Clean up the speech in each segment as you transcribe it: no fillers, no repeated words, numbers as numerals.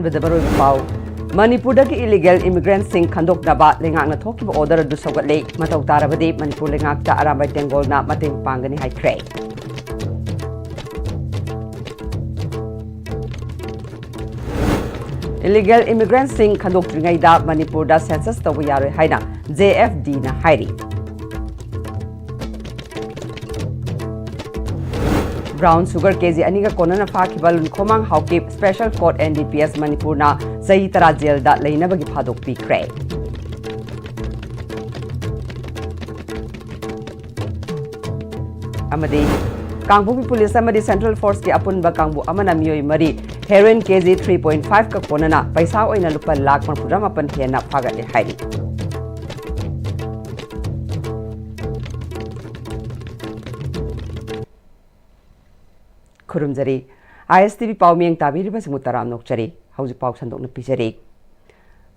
ꯑꯍꯥꯟꯕꯗ ꯃꯔꯨꯑꯣꯏꯕ ꯄꯥꯎ ꯃꯅꯤꯄꯨꯔꯗꯒꯤ ꯏꯂꯤꯒꯦꯜ ꯏꯃꯤꯒ꯭ꯔꯦꯟꯠꯁꯤꯡ ꯈꯟꯗꯣꯛꯅꯕ ꯂꯩꯉꯥꯛꯅ ꯊꯣꯛꯈꯤꯕ ꯑꯣꯔꯗꯔ ꯑꯗꯨ ꯁꯧꯒꯠꯂꯦ ꯃꯊꯧ ꯇꯥꯔꯕꯗꯤ ꯃꯅꯤꯄꯨꯔ ꯂꯩꯉꯥꯛꯇ ꯑꯔꯥꯝꯕꯥꯏ ꯇꯦꯡꯒꯣꯜꯅ ꯃꯇꯦꯡ ꯄꯥꯡꯒꯅꯤ ꯍꯥꯏꯈ꯭ꯔꯦ ꯏꯂꯤꯒꯦꯜ ꯏꯃꯤꯒ꯭ꯔꯦꯟꯠꯁꯤꯡ ꯈꯟꯗꯣꯛꯇ꯭ꯔꯤꯉꯩꯗ ꯃꯅꯤꯄꯨꯔꯗ ꯁꯦꯟꯁꯁ ꯇꯧꯕ ꯌꯥꯔꯣꯏ ꯍꯥꯏꯅ JFDꯅ ꯍꯥꯏꯔꯤ Brown sugar KG aniga konana fakiba lunkhomang hawkip special court NDPS Manipurna sahi tara jail da leinabagi phadok pikre amadi Kangbu police amadi central force ki apunba kangbu amana miyoi mari heroin KG 3.5 ka konana paisa oina lupa lakh manpura mapan hena phagate hairi Kurumjari, ISTV Pauming Tabiriba Simutaram Nokchari, House Pau Sandok Pijari.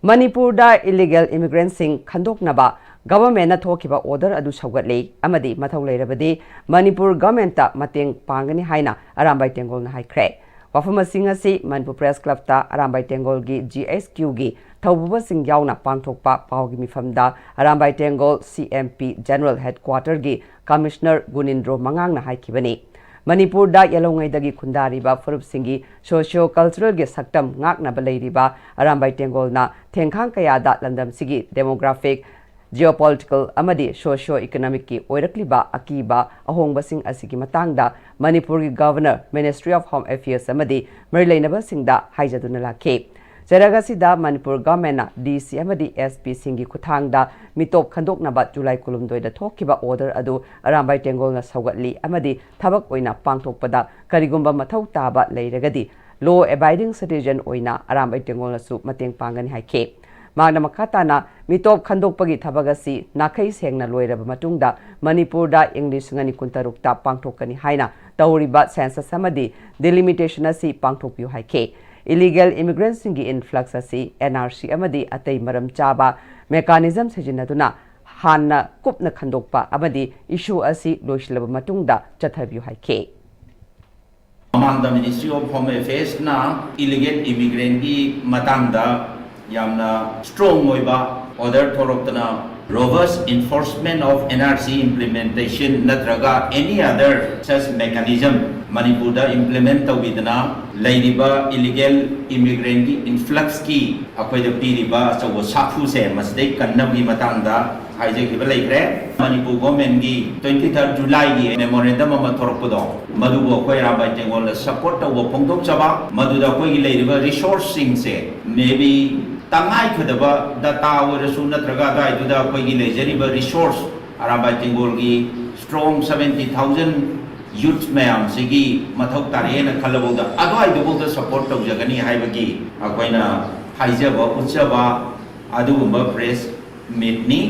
Manipur da illegal immigrants sing Kandok Naba, government Tokiba order Adu Sagatli, Amadi, Matole Rabadi, Manipur government Mating Pangani Haina, Arambai Tengol High Crack. Wafama Singer Si, Manipur Press Club ta, Arambai Tengol Gi, GSQ Gi, Tauba Sing Yauna Pantokpa, Paugimi Famda, Arambai Tengol, CMP General Headquarter Gi, Commissioner Gunindro Mangangna High Kibani. Manipur da yalongai dagi khundariba furup singi socio cultural ge saktam ngakna balairiba arambai tengol na thengkhang kaya da landam sigi demographic geopolitical amadi socio economic ki oirakliba akiba ahongba sing asigi matangda Manipur gi governor Ministry of Home Affairs amadi marilainaba singda haijaduna lakhe Jaragasi Manipur government DC amadi SP singi kuthangda mitop khandoknaba July kulumdoi da thokiba order adu arambai tengol na saugatli amadi thabak oina pangthokpada karigumba mathau taba leiragadi law abiding citizen oina arambai tengol na su mateng pangani haike magna makata na mitop khandokpagi thabagasi nakhai sengna loiraba matungda Manipur da English ngani kuntarukta pangthokani haina tawriba census amadi delimitation asi pangthokyu haike Illegal immigrants singi influx asi NRC amadi atay maram chaba mechanism sijinaduna hanna kupna khandokpa amadi issue asi loislaba matungda chathabyu haike Among the Ministry of Home Affairs na illegal immigrant ki matangda yamna strong oiba order thoroktana robust enforcement of NRC implementation natraga any other such mechanism Manipur da implement tawidana leiriba illegal immigrant ki influx ki akwai da piriba chawo sakhu se masdei kannabgi matangda haije ki leikre Manipur government ki 23rd July ki memorandum ama thoropdo madubo akwai rabai tengol support tawo pongdok chaba maduda akwai ki leiriba resourcing se maybe Tangai khadaba data warasu natraga dai duda akwai gi lejeriba resource arabai tengol gi strong 70,000 youth mayam sigi mathau tarena khalabauda adwai duboda support tawjagani haibagi akoina haijaba uchaba adugumba press meet ni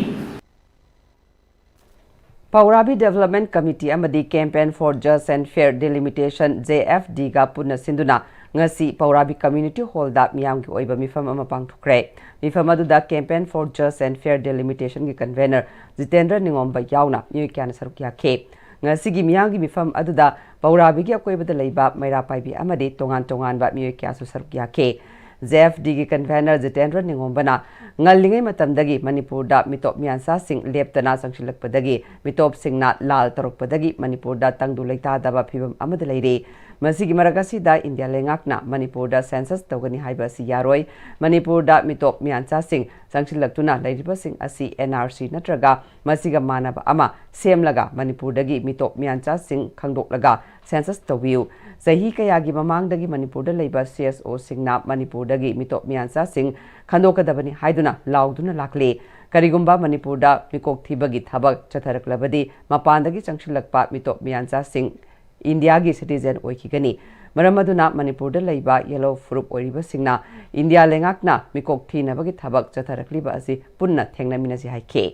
Paurabi Development Committee amadi Campaign for Just and Fair Delimitation JFD ga punna sinduna ngasi Paurabi Community Hall da miyam ki oiba mifam ama pangthukre mifam adu da Campaign for Just and Fair Delimitation gi convener Jitendra Ningomba yauna mi kyan sarukya ke ngasi gi miyam gi mifam adu da Paurabi gi akoiba da leiba maira paibi amadi tongan ba mi kya su sarukya ke JFD gi convener Jitendra Ningombana ngallingai matamdagi Manipur da mitop miansa sing leptana sangsilakpadagi mitop singna lal tarokpadagi Manipur da tangdu leita daba phibam amada leire masigi maragasi da India lengakna Manipur da census tawgani haiba si yaroi Manipur da mitop miansa sing sangsilaktuna leiriba sing asi NRC natraga masiga manaba ama semlaga Manipur dagi mitop miansa sing khangdoklaga census tawiu sahi kayagi mamangdagi Manipur da leiba CSO singna Manipur dagi mitop miansa sing khandokadabani haiduna lauduna lakle karigumba Manipur da mikok thibagi thabak chatharaklabadi mapandagi changsilakpa mitop miansa sing India gi citizen oikigani maramaduna Manipur da leiba yellow fruit oiriba singna India lengakna mikok thinabagi thabak chatharakliba asi punna thengnaminasi haike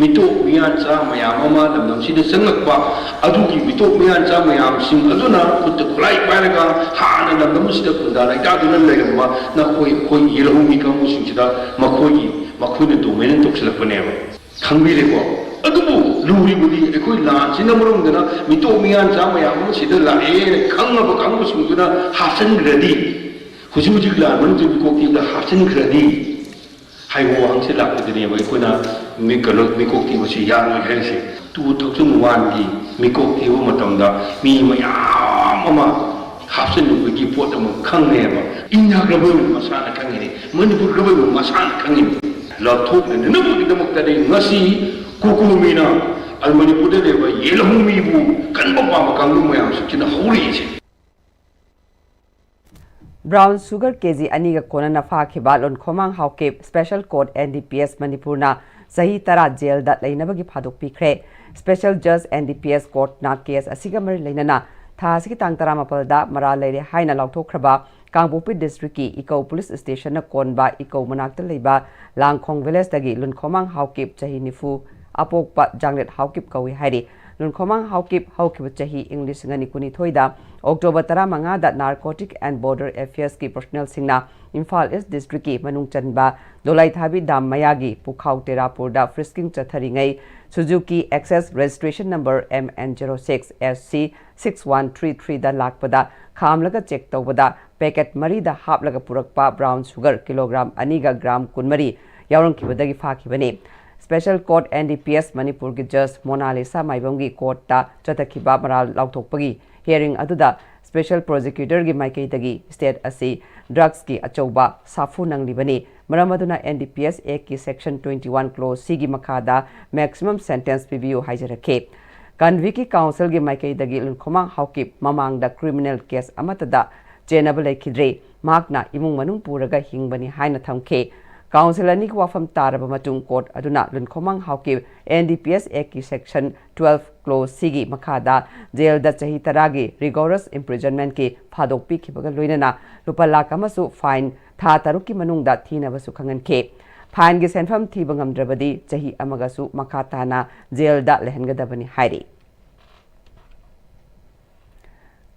Mitok miancha mayam ama lamdam sida sangakpa adugi mitok miancha mayam sing aduna kutta kulai pairaga hana lamdam sida kunda laita aduna legamba na koi yellow mikam sing sida makoi domain tokselapane khangbileko adubu luri budi ekoi la sinamurumdana mitok miancha mayam sida la khangaba kangbu singduna hasan gradi Huju la mun tu ko ki da hasin kredi hai wo hang se lak de ne bai ko na mi kalot mi ko ki wo si ya no he se tu thok sun wan gi mi ko ki wo matam da mi ma ya ma hasin nu gi pot am khang ne ba inya ga ba ma sa na khang ne manipur ga ba ma sa na khang ne la thok ne ne bu de mak ta de ngasi ku ku mi na al manipur de ba ye la hu mi bu kan ba ma kang lu ma yam su kina hori se Brown sugar kg aniga kona na fa khiba lon khomang hauke special court NDPS Manipur na sahi tara jail da leinabagi phadok pikre special judge NDPS court na case asiga mar leinana tha sigi tang tara mapal da mara leire haina lauthokhraba Kangpopi district ki Iko police station na konba Iko manakta leiba Langkhong village dagi lon khomang haukip chahi nifu apokpa janglet haukip kawi hairi lon khomang haukip chahi English ngani kuni thoida October 15 da Narcotic and Border Affairs ki personnel singna Imphal East district ki manung chanba dolai thabi dam mayagi pukhau terapur da frisking chatharingai Suzuki access registration number MN06 SC 6133 da lakpada khamlaga check tawbada packet mari da haplaga purakpa brown sugar kilogram aniga gram kunmari yaurang kibadagi phakibani Special Court NDPS Manipur ki Judge Mona Lisa Maibongi Court ta chatakhiba maral lauthokpagi hearing aduda Special Prosecutor gi Maikai dagi state asi drugs ki achauba safu nanglibani maramaduna NDPS Act ki section 21 clause C gi makada maximum sentence PBU haijarake Kanviki Council gi Maikai dagi lunkhomang haukip mamang da criminal case amatada jenabale khidre makna imung manung puraga hingbani haina thamke Council ani wafam taraba matung court aduna lunkhomang hauki NDPS Act ki section 12 clause C gi makada jail da chahi taragi rigorous imprisonment ki phadok pi khibaga loinana lupa lakh amasu fine tha taruk ki manung da thina basu khangan ke fine gi senfam thiba ngamdrabadi chahi amagasu makatana jail da lehengadabani hairi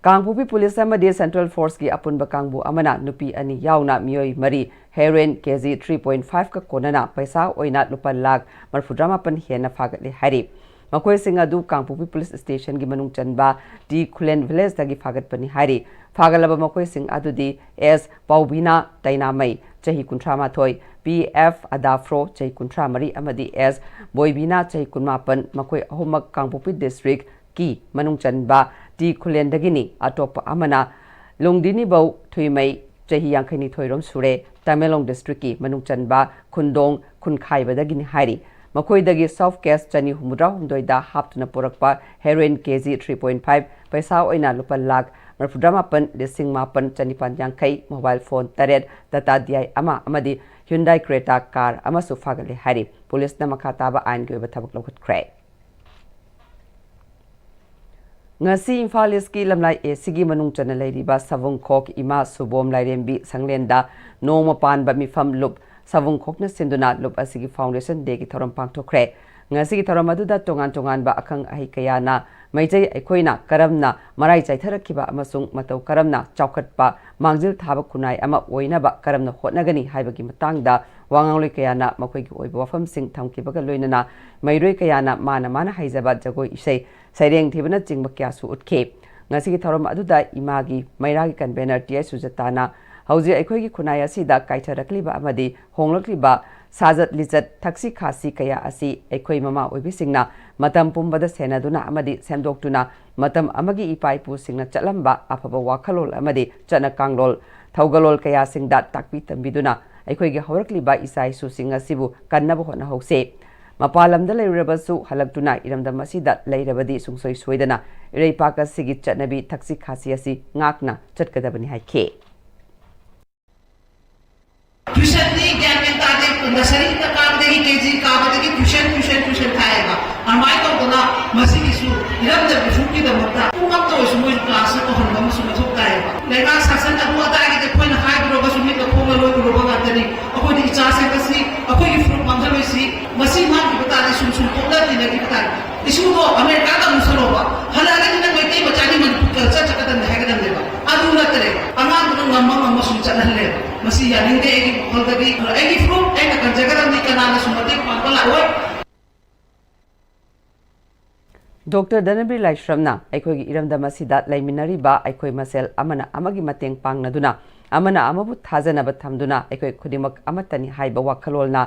Kangpopi Police amadi Central Force ki apunba kangbu amana nupi ani yauna mioi mari heroin kg 3.5 ka konana paisa oina lupa lakh marfudrama pan hena fagatli hari makoi singa du Kangpopi Police Station gi manung chanba di Khulen village dagi fagat pani hari fagalaba makoi sing adudi S Paubina Tainamai chahi kuntrama thoi PF Adafro chahi kuntramari amadi S Boybina chahi kunmapan makoi ahomak Kangpopi district ki manung chanba di Khulen dagini atop amana longdini bau thuimai chahi yangkhaini thoirom sure Tamelong district ki manung chanba khundong khunkhai badagini hairi makoi dagi soft case chani humudra humdoida haptuna porakpa heroin kg 3.5 paisa oina lupa lakh marfudrama pan lising mapan chanipan yangkai mobile phone taret data di ama amadi Hyundai Creta car amasu fagali hairi police na makataba ain gi bathabak lokhat krai Ngasi Imphal East ki lamlai sigi manung chana leiriba Savungkhok ima subom lairembi sanglenda noma pan ba mifam lup Savungkhok na sinduna lup asigi foundation day ki thoram pangthokre ngasi ki thoram aduda tongan ba akhang ahi kayana maijai aikoina karamna marai chaitharakiba amasung matau karamna chaukhatpa mangjil thaba kunai ama oina ba karamna hotnagani haibagi matangda wangangloi kayana makoi gi oiba wafam sing thamkibaga loinana mairoi kayana mana haijaba jagoi isai Saireng thibana chingba kyasu utke ngasi ki thoram aduda imagi mairagi convener TI Sujatana hauji aikhoi gi khunai asida kaitharakliba amadi honglakliba sajat lijat thaksi khasi kaya asi aikhoi mama oibisingna matam pumbada senaduna amadi semdoktuna matam amagi ipai pu singna chalamba afaba wakhalol amadi chana kanglol thaugalol kaya singda takpi tambiduna aikhoi gi haurakliba isai su singa sibu kannaba hona hause Mapalamda leirabasu halaktuna iramdam asida leirabadi sungsoi soidana ireipaka sigi chatnabi thaksi khasi asi ngakna chatkadabani haike tuition ni gyan men tade nursery ta kam degi kg ka badegi tuition khaega amai ko dona masigi su iramda bisu ki da mutta kumam to su moi class ko honam su ma thok khaega lega sasan adu ata gi de koina hai bro ba su mi ko khoma lo ro ba tani akoi di cha se kasi akoi gi fruit mangal si masi man ki bata ni sum ko da ni gi bata isu do america da musalo ba halaga ni ngai kai bachani man culture chakadan hega dan leba adu na tere aman du ngam sum chanan le masi ya ning de gi holgadi egi fruit ega kan jagaram ni kana sumate pangala oi Dr. Danabri Laishramna aikoi gi iramda masida laiminari ba aikoi masel amana amagi mateng pangnaduna amana amabu thajanaba thamduna ekoi khudimak amatani haiba wakhalolna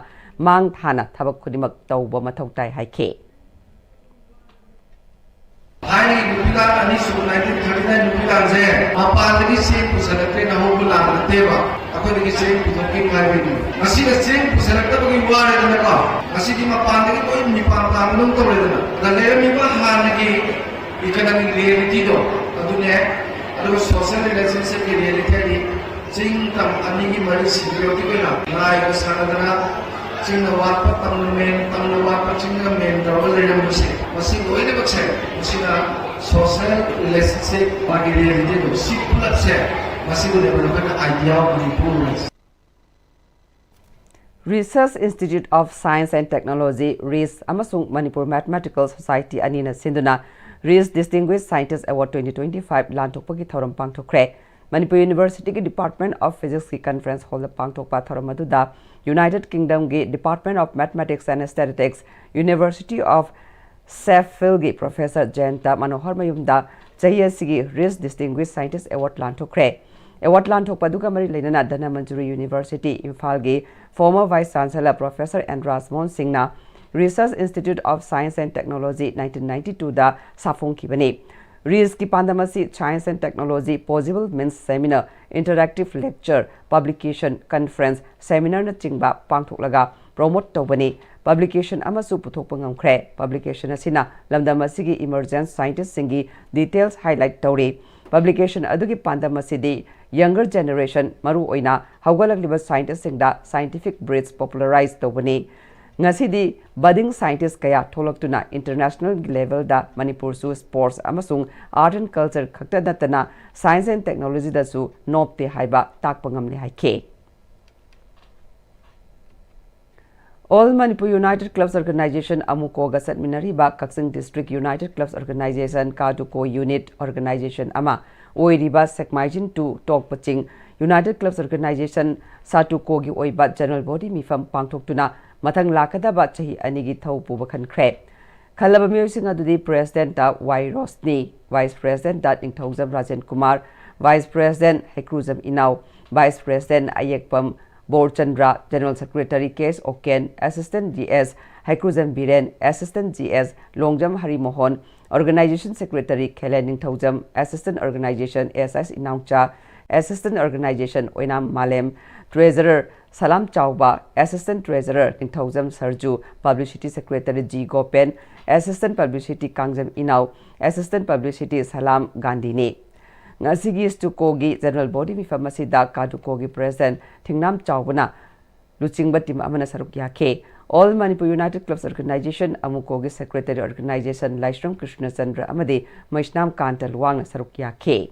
mang thana thabak khudimak tawba mathau tai haike Hai nupilan ani su 1939 nupilan je apa lagi sing pusalakre na ho bulan teba ako lagi sing pusakin hai ni masi na sing pusalakta bagi ware na ka masi di mapan lagi koi ni pang tanglung to le na dale mi ba han lagi economic reality do adune adu social relationship ki reality ni sing tam ani ki mari security ko na nai ko sanadana sing na wat pa tang na wat pa sing na men double le na musi masi koi ne bakse masi na social relationship bagi reality do sik pulak se masi ko development idea of Manipur Research Institute of Science and Technology RIS amasung Manipur Mathematical Society anina sinduna RIS Distinguished Scientist Award 2025 lantokpagi thoram pangthokre Manipur University ki Department of Physics ki Conference Hall da pangthokpa thoram aduda United Kingdom ki Department of Mathematics and Statistics University of Sheffield ki Professor Jayanta Manohar Mayumda chahi RIS Distinguished Scientist Award lantokre Award lantokpa duga mari leinana Dana Manjuri University Imphal ki former Vice Chancellor Professor Andras Mon Singh na Research Institute of Science and Technology 1992 da safong kibani RIS ki pandamasi Science and Technology Possible Means Seminar Interactive Lecture Publication Conference Seminar na chingba pangthoklaga promote tawbani publication amasu puthokpa ngamkhre publication asina lamdamasi gi emergent scientist singi details highlight tawri publication adugi pandamasi di younger generation maru oina hawgalakliba scientist singda scientific breeds popularize tawbani ngasidi budding scientist kaya tholaktuna international level da Manipur su sports amasung art and culture khakta datana science and technology da su nopte haiba takpangamni haike All Manipur United Clubs Organization Amuko ga satminariba Kaksing District United Clubs Organization Kaduko Unit Organization ama oiriba Sekmaijin 2 Tokpaching United Clubs Organization Satuko gi oiba General Body mifam pangthoktuna mathang lakadaba chahi anigi thau puba khankhre khalaba miyosing adudi President da Y Rosni Vice President da Ningthaujam Rajan Kumar Vice President Hekruzam Inau Vice President Ayekpam Borchandra General Secretary Case Oken Assistant GS Hekruzam Biren Assistant GS Longjam Hari Mohan Organization Secretary Khelen Ningthaujam Assistant Organization SS Inaucha Assistant Organization Oinam Malem Treasurer Salam Chauba Assistant Treasurer Ningthaujam Sarju Publicity Secretary G Gopen Assistant Publicity Kangjam Inau Assistant Publicity Salam Gandhini ngasigi Stukogi General Body Mifamasida Kadukogi President Thingnam Chaubana Luchingba Tim Amana Saruk Yake All Manipur United Clubs Organization Amukogi Secretary Organization Laishram Krishna Chandra Amade Maishnam Kantal Wang Saruk Yake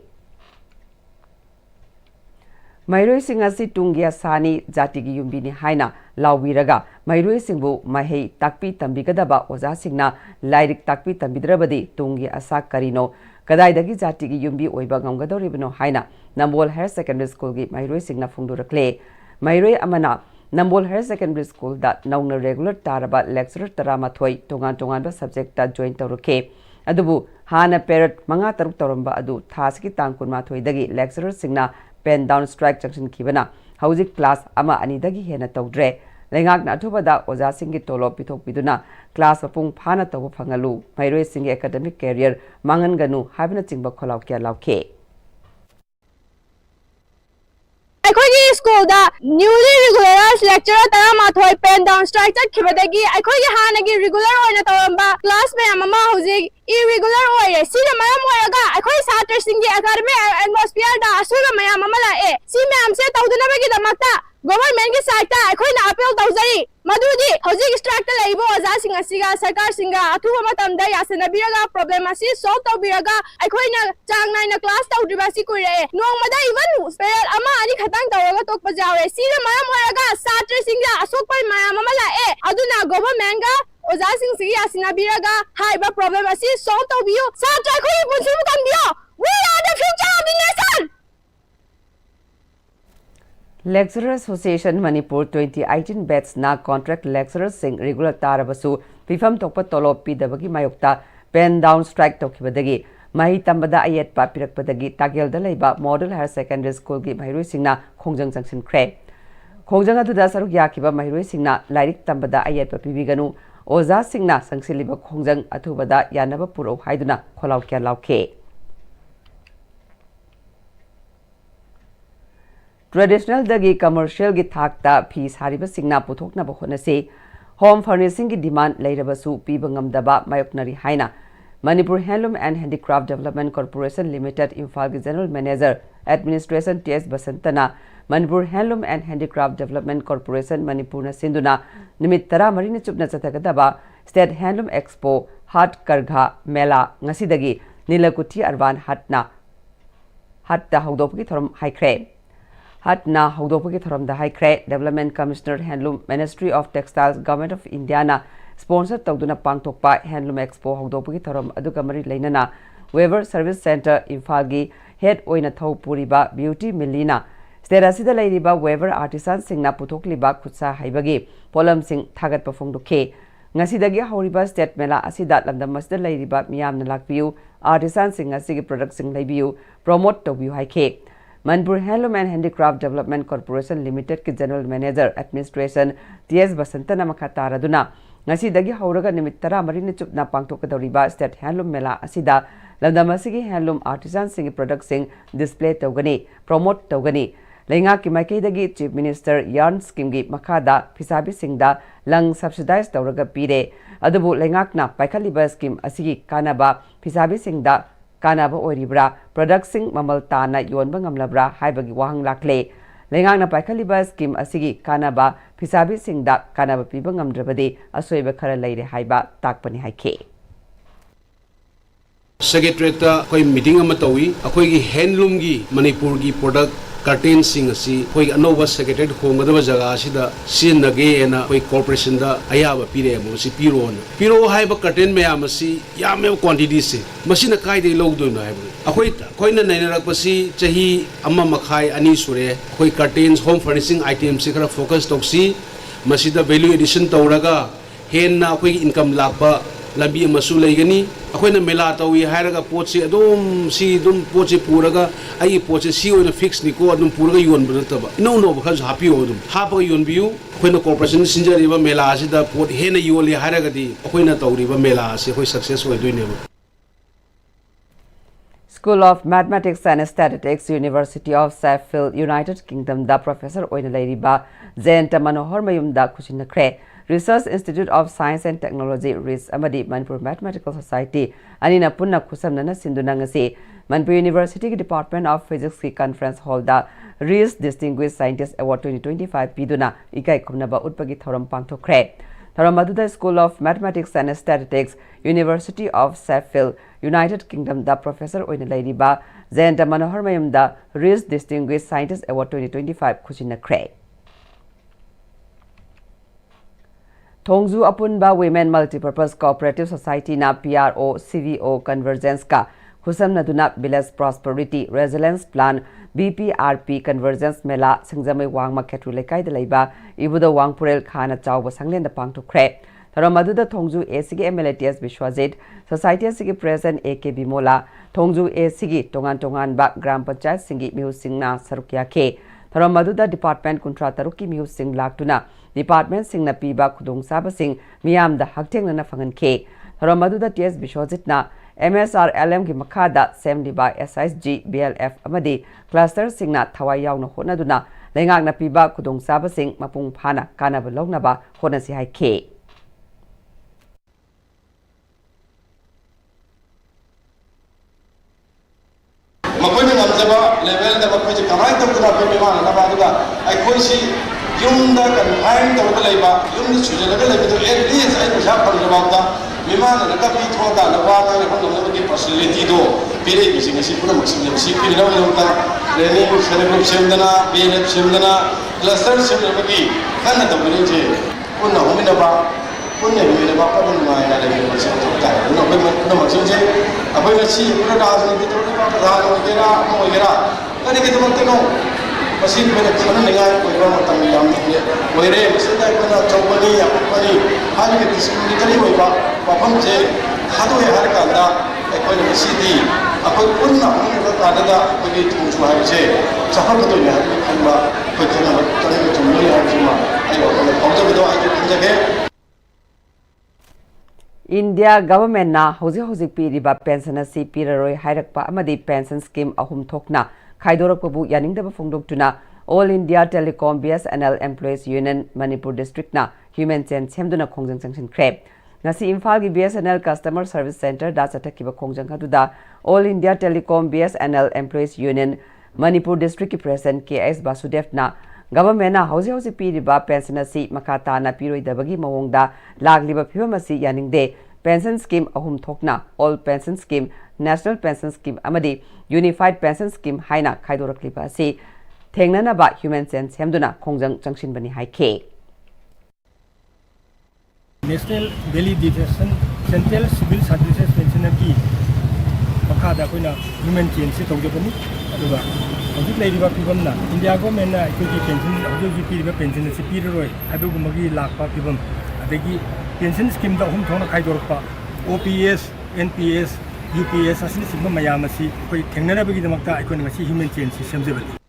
Mairoi Singasi Tungia Sani Jatigi Yumbini Haina Lawiraga Mairoi Singbu Mahei Takpi Tambigadaba Oza Singna Lairik Takpi Tambidrabadi Tungi Asa Karino Kadaidagi Jatigi Yumbi Oiba Ngamgadoribino Haina Nambol Higher Secondary School gi Mairoi Singna Fungdurakle Mairoi Amana Nambol Higher Secondary School da Nauna regular Taraba lecturer Taramathoi Tongan subject da join Tauruke Adubu Hana Parrot Manga Taruk Toramba Adu Taski Tankun Mathoi Dagi lecturer Singna pen down strike junction kibana hauzik class ama anidagi hena tawdre lengak na thubada oja singi tolo pithok biduna class apung phana taw phangalu mairoi singi academic career mangan ganu habina chingba kholaw kya lauke Aikogi school da newly regularized lecturer Taramathoi pen down strike chakibadagi aikogi hanagi regular oina tawamba class me amama hauzik irregular oire sina mayam oiraga akhoi satr singi academic atmosphere da asuga mayam amala e si mayam se tawduna bagi damakta government ki side ta akhoi na appeal tawjari madudi hojik strike ta laibo oja singa siga sarkar singa athuba matam da yasana biraga problem asi solve tawbiraga akhoi na chang nai na class tawdriba si kuire nong mada even spell ama ani khatang tawaga tok pajawe sina mayam oiraga satr singa asok par mayam amala e aduna government ga oja sing sigi asina biraga haiba problem asi solve tawbiyo satra khoi bunsu tambiyo we are the future of the nation Lecturer Association Manipur 2018 batch na contract lecturers sing regular tarabasu pifam tokpa tolop pidabagi mayokta pen down strike tokibadagi mahi tambada ayetpa pirakpadagi tagelda leiba model higher secondary school gi mairoi singna khongjang changsin khre khongjang aduda saruk yakiba mairoi singna lairik tambada ayetpa pibiganu oza singna sangsiliba khongjang athubada yanaba puro haiduna kholaw kya lauke traditional dagi commercial gi thakta phi sariba singna puthokna bahona se home furnishing gi demand leirabasu piba ngamdaba mayoknari haina Manipur Handloom and Handicraft Development Corporation Limited Imphal gi General Manager Administration TS Basantana Manipur Handloom and Handicraft Development Corporation Manipur na sinduna nimit tara marini chupna chathagadaba State Handloom Expo Hat Kargha Mela ngasidagi Nilakuthi Arvan Hatta hawdopgi thoram haikre Hatna hawdopgi thoram da haikre Development Commissioner Handloom Ministry of Textiles Government of India na sponsor tawduna pangthokpa Handloom Expo hawdopgi thoram aduga mari leinana Weaver Service Center Imphal gi head oina thau puriba Beauty Milina State asida leiriba Weaver artisan singna puthokliba khutsa haibagi polam sing thagat pafongdukhe ngasidagi hawriba state mela asida lamdam masda leiriba miyamna lakpiu artisan sing asigi product sing leibiu promote tawbiu haikhe Manipur Handloom and Handicraft Development Corporation Limited ki General Manager Administration TS Basantana makataraduna ngasidagi hawraga nimit tara marini chupna pangthokadoriba State Handloom Mela asida lamdamasigi handloom artisan sing product sing display tawgani promote tawgani lenga ki maikaidagi Chief Minister Yarn Scheme gi makada phisabi singda lang subsidize tawraga pire adubu lengakna paikhaliba scheme asigi kanaba phisabi singda kanaba oiribra product sing mamal tana yonba ngamlabra haibagi wahang lakle lengakna paikhaliba scheme asigi kanaba phisabi singda kanaba piba ngamdrabadi asoiba khara leire haiba takpani haike Secretariat koi meeting ama tawi akoi gi handloom gi Manipur gi product curtain sing asi koi anova secretariat khongadaba jaga asida sinage ena koi corporation da ayaba pire mo si piro haiba curtain me amasi yame quantity se masina kai de logdo na haiba akoi na nainarak pasi chahi amma makhai ani sure koi curtains home furnishing items se kara focus toksi masida value addition tawraga hen na koi income lakpa lambi amasu leigani akoina mela tawi hairaga potse adum si dum potse puraga ai potse si oina fix ni ko adum puraga yon banataba no khaz happy odum hapa yon biu akoina corporation sinjariba mela asida pot hena yoli hairaga di akoina tawriba mela ase koi success oidoineba School of Mathematics and Statistics University of Sheffield United Kingdom da professor oina leiriba Zenta Manohar Mayumda Kushinakre Research Institute of Science and Technology RIS amadi Manipur Mathematical Society anina punna khusamnana sinduna ngasi Manipur University ki Department of Physics ki Conference Hall da RIS Distinguished Scientist Award 2025 piduna ikai khumnaba utpagi thoram pangthokre thoram aduda School of Mathematics and Statistics University of Sheffield United Kingdom da professor oina leiriba Zenta Manohar Mayumda RIS Distinguished Scientist Award 2025 khusinakre Thongzu Apunba Women Multipurpose Cooperative Society na PRO CVO Convergence ka Husam Naduna Village Prosperity Resilience Plan BPRP Convergence Mela Singjamai Wangma Ketru Lekai de Leiba Ibuda Wangpurel Khana Chawba Sanglen da Pangthokre Tharamaduda Thongzu ACG MLATS Vishwajit Society ACG President AK Bimola Thongzu ACG Tongan ba Gram Panchayat Singi Mihu Singna Sarukya ke Tharamaduda Department Kuntra Taruki Mihu Sing Laktuna Department Sing na piba khudong saba sing miyam da hakteng na fangan ke Tharamaduda TS Vishwajit na MSR LM ki makhada assembly by SISG BLF amadi cluster sing na thawai yauna hona duna lengak na piba khudong saba sing mapung phana kanaba logna ba hona si hai ke makoy na ngamjaba level da makoy kamai to kuna pe mema na ba duga ai koi si yung da kan aim to da laiba yung ni suje da laiba to at least ai pesa par da ba mema na ka pi tho da na ba ka ko no ki facility do pire bi sing si pura maxim si pire na no ta training ceremony semdana BNF semdana cluster semdana ki kana to bune je kunna homina ba kunna homina ba ka ban ma na da bi maxim to ta no ba no maxim je abai na si pura da ni to ba ka da no gera mo gera ani ki to mo Masih banyak sana dengan orang matang yang ni, orang masih dah kena cawani, apa ni, hal ini disini kali orang, apa pun je, hadu yang harga anda, ekor masih di अखोई पुन्ना पुन्ना तागदा अखोई थुंसु हाइसे चाहबदोनि highway खनबा अखोई खना तने चुमनि हाइसिमा आयो अखोई फौजबदो आयो खनजगे India government na hoji piriba pension asi piraroi hairakpa amadi pension scheme ahum thokna khaidorakpabu yaningdaba phongdoktuna All India Telecom BSNL Employees Union Manipur District na human chain semduna khongjang sangshin khrep ngasi Imphal gi BSNL Customer Service Center da chatakiba khongjang aduda All India Telecom BSNL Employees Union Manipur District ki President KS Basudev na government na hoji piriba pension asi makata na piroi dabagi mawongda lagliba phibam asi yaningde pension scheme ahum thokna all pension scheme national pension scheme amadi unified pension scheme haina khaidorakliba asi thengnana ba human sense hemduna khongjang changshin bani haike National Daily Division Central Civil Services Pensioner ki makada koina human change se tawjabani aduga hojik leiba pibam na India government na ikoi pension hoji piriba pension se piroi adugumagi lakpa pibam adagi pension scheme da hum thona khaidorpa OPS NPS UPS asini sigma mayam asi koi thengnana bagi damakta ikoi ngasi human change semjebali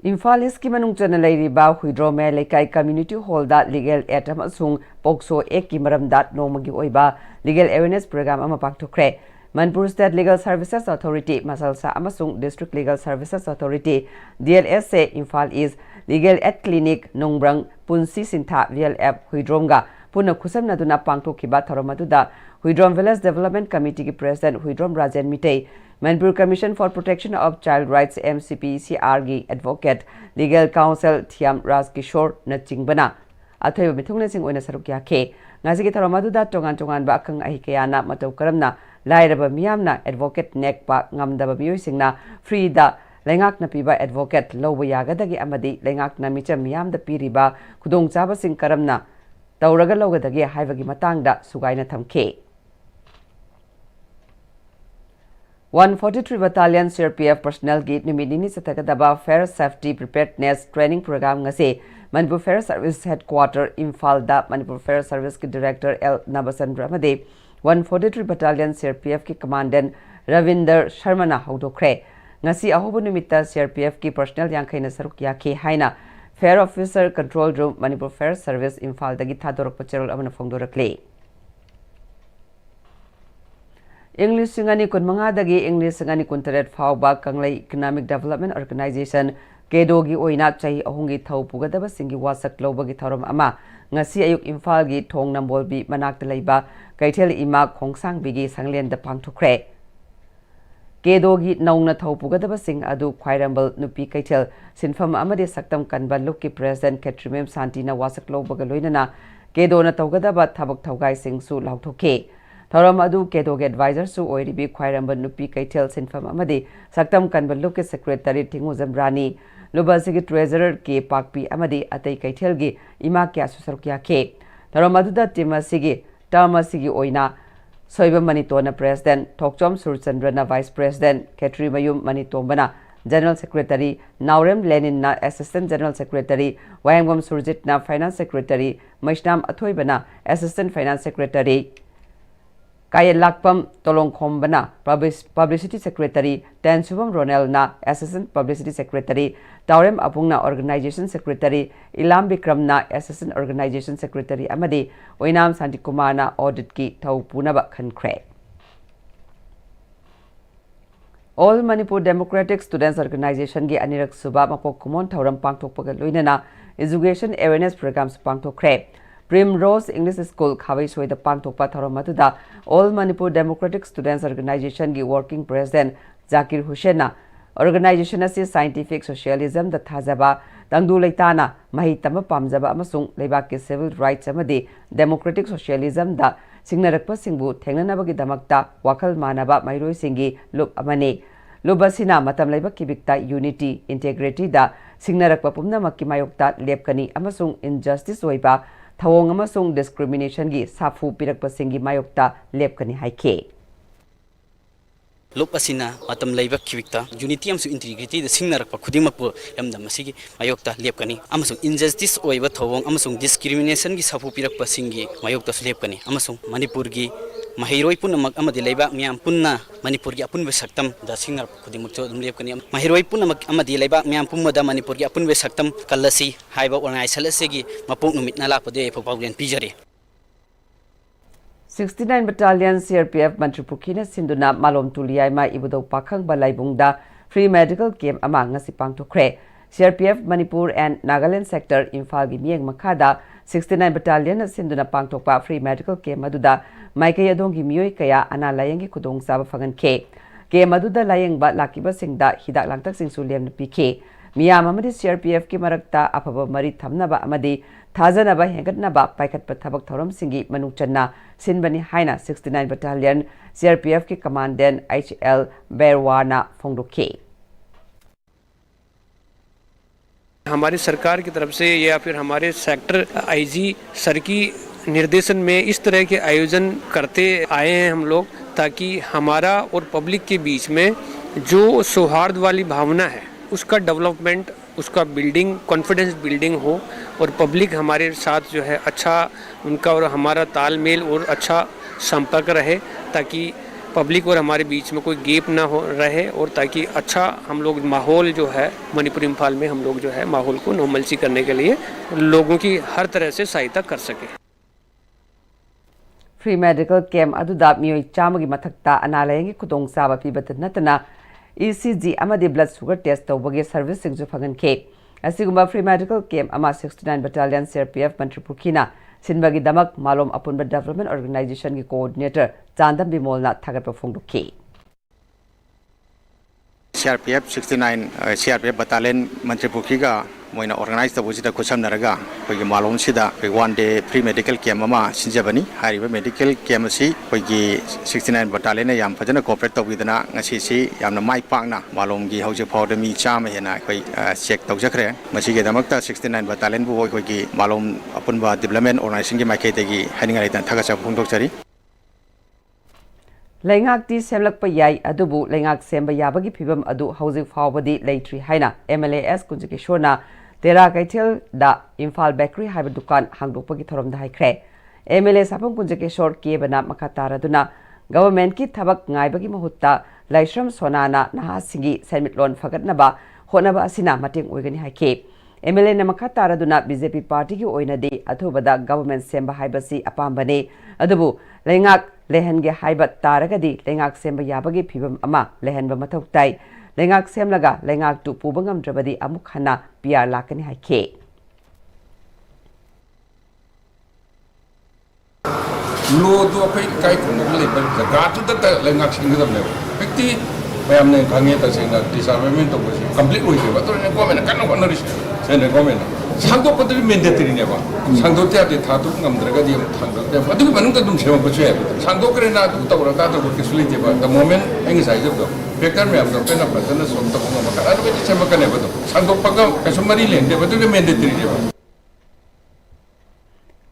Imphal East ki manung chana leiriba huidro me lekai community hall da legal aid amasung pokso ek ki maram dat nomagi oiba legal awareness program ama pakthokre Manipur State Legal Services Authority Masalsa amasung District Legal Services Authority DLSA Imphal East Legal Aid Clinic Nongbrang Punsi Sintha VLF Huidromga Puna khusam naduna pangthokiba thoromaduda Huidrom Village Development Committee ki President Huidrom Rajan Mitei Manipur Commission for Protection of Child Rights MCPCR gi Advocate Legal Counsel Thiam Raj Kishore na chingbana athoiba mithungna sing oina saruk yakhe ngasi ki thoromaduda tongan ba akang ahikayana matau karamna lairaba miyamna advocate nek pa ngamdaba biyoisingna free da lengak na piba advocate loba yagadagi amadi lengak na micha miyamda piriba khudong chaba sing karamna tauraga logadagi haibagi matangda sugaina thamke 143 Battalion CRPF personnel gi numidini satagada Fire Safety Preparedness Training Program ngase Manipur Fire Service Headquarter Imphal da Manipur Fire Service ki Director L Nabasan Ramade 143 Battalion CRPF ki Commandant Ravinder Sharma na haudokre ngasi ahobu numita CRPF ki personnel yangkhaina saruk yakhe haina Fire Officer Control Room Manipur Fire Service Imphal dagi thadorok pacherol amana phongdorakle English singani kunmanga dagi English singani kuntaret fawba kanglai Economic Development Organization kedogi oina chai ahungi thau pugadaba singi wasak lobagi thorom ama ngasi ayuk Imphal gi thong nambolbi manakta leiba kaithel ima khongsang bigi sanglen da pangthokre kedogi naungna thau pugadaba sing adu khwairambal nupi kaithel sinfam amade saktam kanba lukki President Ketrimem Santina wasak lobaga loinana kedona tawgadaba thabak thawgai sing su lauthoke Thoram adu kedog advisor su oiribi khwairamba nupi kaithel sinfam amadi saktam kanbaluk ke secretary Tingu Zambrani Lubasigi treasurer ke pakpi amadi atai kaithel gi ima kya susarukya ke thoram adu da timasigi tamasigi oina soiba manitona president Thokchom Surchandra na vice president Ketri Mayum Manitombana general secretary Naurem Lenin na assistant general secretary Wayangwam Surjit na finance secretary Maishnam Athoibana assistant finance secretary Kaya Lakpam Tolong Khombana Publicity Secretary Tan Subam Ronel na Assistant Publicity Secretary Taurem Apung na Organization Secretary Ilam Bikram na Assistant Organization Secretary Amadi Oinam Santikumar na Audit ki Thau Punaba Khankre All Manipur Democratic Students Organization gi Anirak Suba Mapok Kumon Thauram Pangthokpaga Loinana Education Awareness Programs Pangthokre Primrose English School Khawai Soi the Pangthokpa Tharamatuda All Manipur Democratic Students Organization gi Working President Zakir Hussain na Organization asi Scientific Socialism da Thazaba Dangdu Leitana Mahi Tama Pamjaba amasung Leibak ki Civil Rights amadi Democratic Socialism da Singnarakpa Singbu Thengnanabagi damakta Wakal Manaba Mairoi Singi Lup amane Lubasina Matam Leibak ki Bikta Unity Integrity da Singnarakpa Pumnamakki Mayokta Lepkani amasung Injustice oiba Thawong amasung discrimination gi safu pirakpa singi mayokta lepkani haike Lop asina matam laiba kiwikta unity amsu integrity the singnarakpa khudimakpu lamda masigi mayokta lepkani amasung injustice oiba thawong amasung discrimination gi safu pirakpa singi mayokta lepkani amasung manipur gi mahiroi punamak amadi leibak miyam punna Manipur gi apunbe saktam da singar khudimuk cho dum lep kani mahiroi punamak amadi leibak miyam pumada Manipur gi apunbe saktam kallasi haiba ornai salase gi mapuk numit na lakpade phokpaugen pijari 69 Battalion CRPF Manipuri Sinduna Malom Tuliai Ma Ibudo Pakhang Balaibungda Free Medical Camp amang ngasi pangtokre CRPF Manipur and Nagaland Sector Imphal gi mieng makada 69 Battalion Sinduna pangtokpa Free Medical Camp aduda Maikay adongi miyoi kaya ana layangi kudong saba fangan ke Camp aduda layang ba lakiba singda hidak langtak sing sulem na pike miyam amadi CRPF ki marakta apaba mari thamnaba amadi thajana hengatnaba paikatpa thabak thoram singi manungchanna sinbani haina 69 Battalion CRPF ki Commandant HL Berwana Fongdoke हमारी सरकार की तरफ से या फिर हमारे sector IG sir की निर्देशन में इस तरह के आयोजन करते आए हैं हम लोग ताकि हमारा और पब्लिक के बीच में जो सौहार्द वाली भावना है उसका डेवलपमेंट उसका बिल्डिंग कॉन्फिडेंस बिल्डिंग हो और पब्लिक हमारे साथ जो है अच्छा उनका और हमारा तालमेल और अच्छा संपर्क रहे ताकि पब्लिक और हमारे बीच में कोई गैप ना हो रहे और ताकि अच्छा हम लोग माहौल जो है मणिपुर इम्फाल में हम लोग जो है माहौल को नॉर्मलसी करने के लिए लोगों की हर तरह से सहायता कर सके Free Medical Camp aduda miyoi chamagi mathakta analayang kudong saba pibat natana ECG amadi blood sugar test tawbagi service singju phagan ke asiguma Free Medical Camp ama 69 Battalion CRPF Manipuri sinbagi damak malom apunba Development Organization ki coordinator Chandam Bimolna thagat phongduki CRPF 69 CRPF Battalion Manipuri ga moina organize the bujita kusam naraga kogi malom sida koi one day free medical camp ama sinjabani hariba medical camp si kogi 69 Battalion yam phajana cooperate tawidana ngasi si yamna mai pakna malom gi hoje phawda mi chama hena koi check tawjakre masi ge damakta 69 Battalion bu kogi malom apunba development organization gi maike tegi haninga itan thagasa phongdokchari Lengak ti semlak pa yai adubu lengak semba yabagi phibam adu housing fawbadi leitri haina MLAS kunjiki shona Tera Kaitil da Imphal Bakery haiba dukan hangdokpagi thorom da haikre MLA sapong kunjiki short ke bana makatara duna government ki thabak ngaibagi mahutta laishram sonana naha singi senmitlon fagatnaba honaba asina mating oigani haike MLA na makatara duna BJP party ki oinadi athubada government semba haibasi apambane adubu lengak lehenge haibat taragadi lengak semba yabagi phibam ama lehenba mathau tai lengak semlaga lengak tu pubangam drabadi amuk hana PR lakani haike lo tu apai kai kun le per jaga tu ta lengak singdam le व्यक्ति bayam ne khange ta singa disarmament to bosi complete hoi ba to ne government kan no no risk ne government 상도 것들이 mandatory 봐. 상도 때한테 다 두고 감들어가 지금 상도 때 어떻게 받는 것도 좀 세워 보셔야 돼. 상도 그래 놔두고 또 그러다도 그렇게 술리지 봐. The moment 행위 사이즈도 백달매 앞서 빼나 받는 손도 보고 막 알아도 이제 제목가 내거든. 상도 방금 계속 말이 렌데 어떻게 mandatory 봐.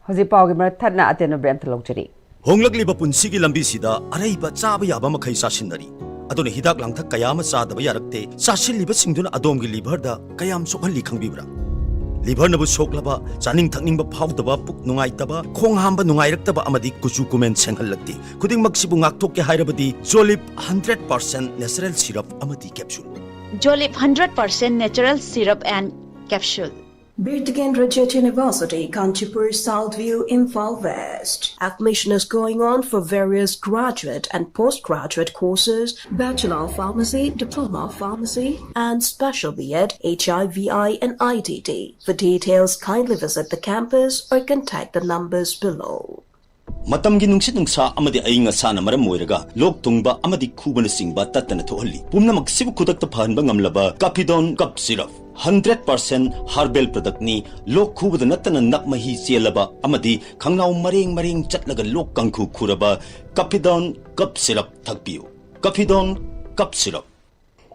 Hoji pawgi mar thatna ateno brem thalongchari Honglakliba punsigi lambisida araiba chaba yaba makhai sasinari adone hidak langthak kayama chadaba yarakte sasilliba singduna adomgi liver da kayam sokhalli khangbibra liver nabu soklaba chaning thakningba phawdaba puk nungaitaba khong hamba nungairakta amadi kuchu kumen senghallakti kuding maksibu ngakthok ke hairabadi Jolip 100% natural syrup amadi capsule Jolip 100% natural syrup and capsule Birtigan Rajat University, Kanchipur, Southview, Imphal West. Admission is going on for various graduate and postgraduate courses, Bachelor of Pharmacy, Diploma of Pharmacy, and Special B.Ed, HIVI and ITT. For details, kindly visit the campus or contact the numbers below. Matamgi nungsit nungsa amadi ayinga sana maram moiraga lok tungba amadi khubana singba tatana thohalli pumna maksibu khudakta phanba ngamlaba Capidon cup syrup 100% herbal product ni lok khubada natana nakmahi chelaba amadi khangnau mareng chatlaga lok kangkhu khuraba Capidon cup syrup thakpiu Capidon cup syrup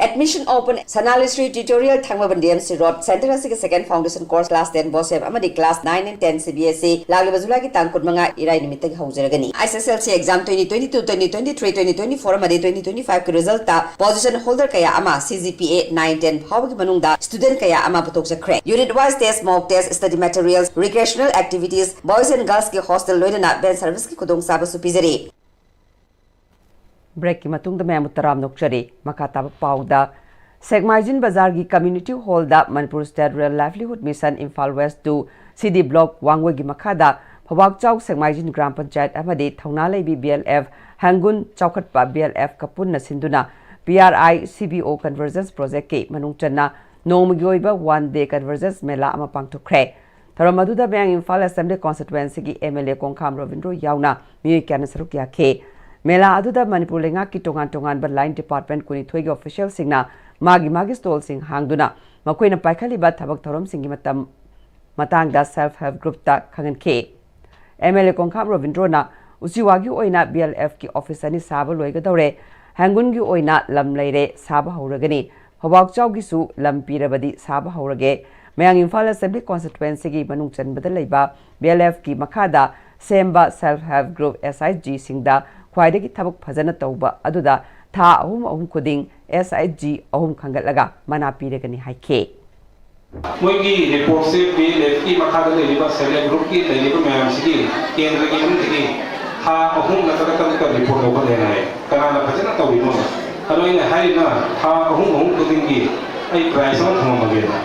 Admission open Sanalistry tutorial thangmaban DMC Road Center asige second foundation course class 10 bosem amadi class 9 and 10 CBSE lagli bazula ki tangkut manga irai nimitag haujaragani SSLC exam 2022 2023 2024 amadi 2025 ki result ta position holder kaya ama CGPA 9 10 phawgi manungda student kaya ama putok jakre unit wise test mock test study materials recreational activities boys and girls ki hostel loidana ben service ki kudong saba supizari break की मतुंग the मैं मुतराम नोक्चरी मकाता पाउदा सेगमाइजिन बाजार की community hall दा Manipur state rural livelihood mission Imphal West two CD block वांगवे की मखादा फवाकचाउ सेगमाइजिन ग्राम पंचायत अमदी थौना लेबी BLF हंगुन चौखटपा BLF कपुन सिंधुना PRI CBO कन्वर्जेंस प्रोजेक्ट के मनुंग चन्ना नोमगी ओइबा 1 डे कन्वर्जेंस मेला अमा पांगथोखरे थरम Madhuda bang Imphal assembly constituency की MLA कोंखाम रविंद्रो याउना मिय क्यान सरुक याखे मेला अदुदा मणिपुर लेंगा की टोंगान टोंगान लाइन डिपार्टमेंट कुनिथोई के ऑफिशियल सिंगना मागी स्टॉल सिंग हांगदुना मकोइना पाइखलिबा थबक थौरम सिंगी मतंग सेल्फ हेल्प ग्रुप ता खंगनखे MLA कोंखाम रविंद्रोना उसिवागी ओइना BLF की ऑफिस अनि साब लोइगदौरे हंगुन की ओइना लम लेरे साब हौरगनी हवाकचाउ गिसु लम पीरबदी साब हौरगे मयांग इम्फाल असेंबली कॉन्स्टिट्युएंसी की मनुंग चनबदा लेबा BLF की मखादा Semba self help group SIG सिंगदा ख्वाइदगी थबक फजन तौबा अदुदा था अहुम खुदिंग SIG अहुम खंगलगा मना पीरगनी हाइखे मोगी रिपोर्ट से BLF की मखादा लेबा सेल्फ ग्रुप की लेबा मैम सिगी केंद्र की मुंतगी था अहुम नतकतम का रिपोर्ट ओपन लेना है कनाना फजन तौबी अलोइने हाइना था अहुम खुदिंग की आई प्राइस ऑन थममगेना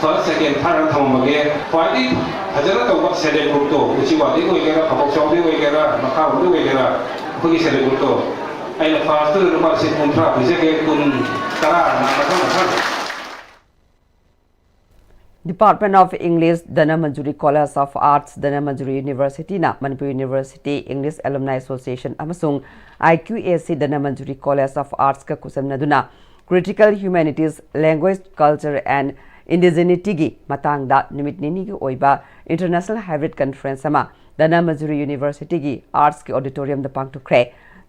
फर्स्ट सेकंड थर्ड थममगे ख्वाइदी फजन तौबा सेल्फ ग्रुप तो उचिवादी ओइगेरा फबोक्चौदी ओइगेरा मखाबुदी ओइगेरा खुगी सेल्फ ग्रुप तो आइना फास्ट रुपा से कुंट्रा बिजेके कुन तरा ना Department of English Danamanjuri College of Arts Danamanjuri University na Manipur University English Alumni Association amasung IQAC Danamanjuri College of Arts ka kusamnaduna Critical Humanities Language Culture and Indigeneity gi matangda nimit nini gi oiba International Hybrid Conference ama Danamanjuri University gi Arts ki auditorium da pangtukre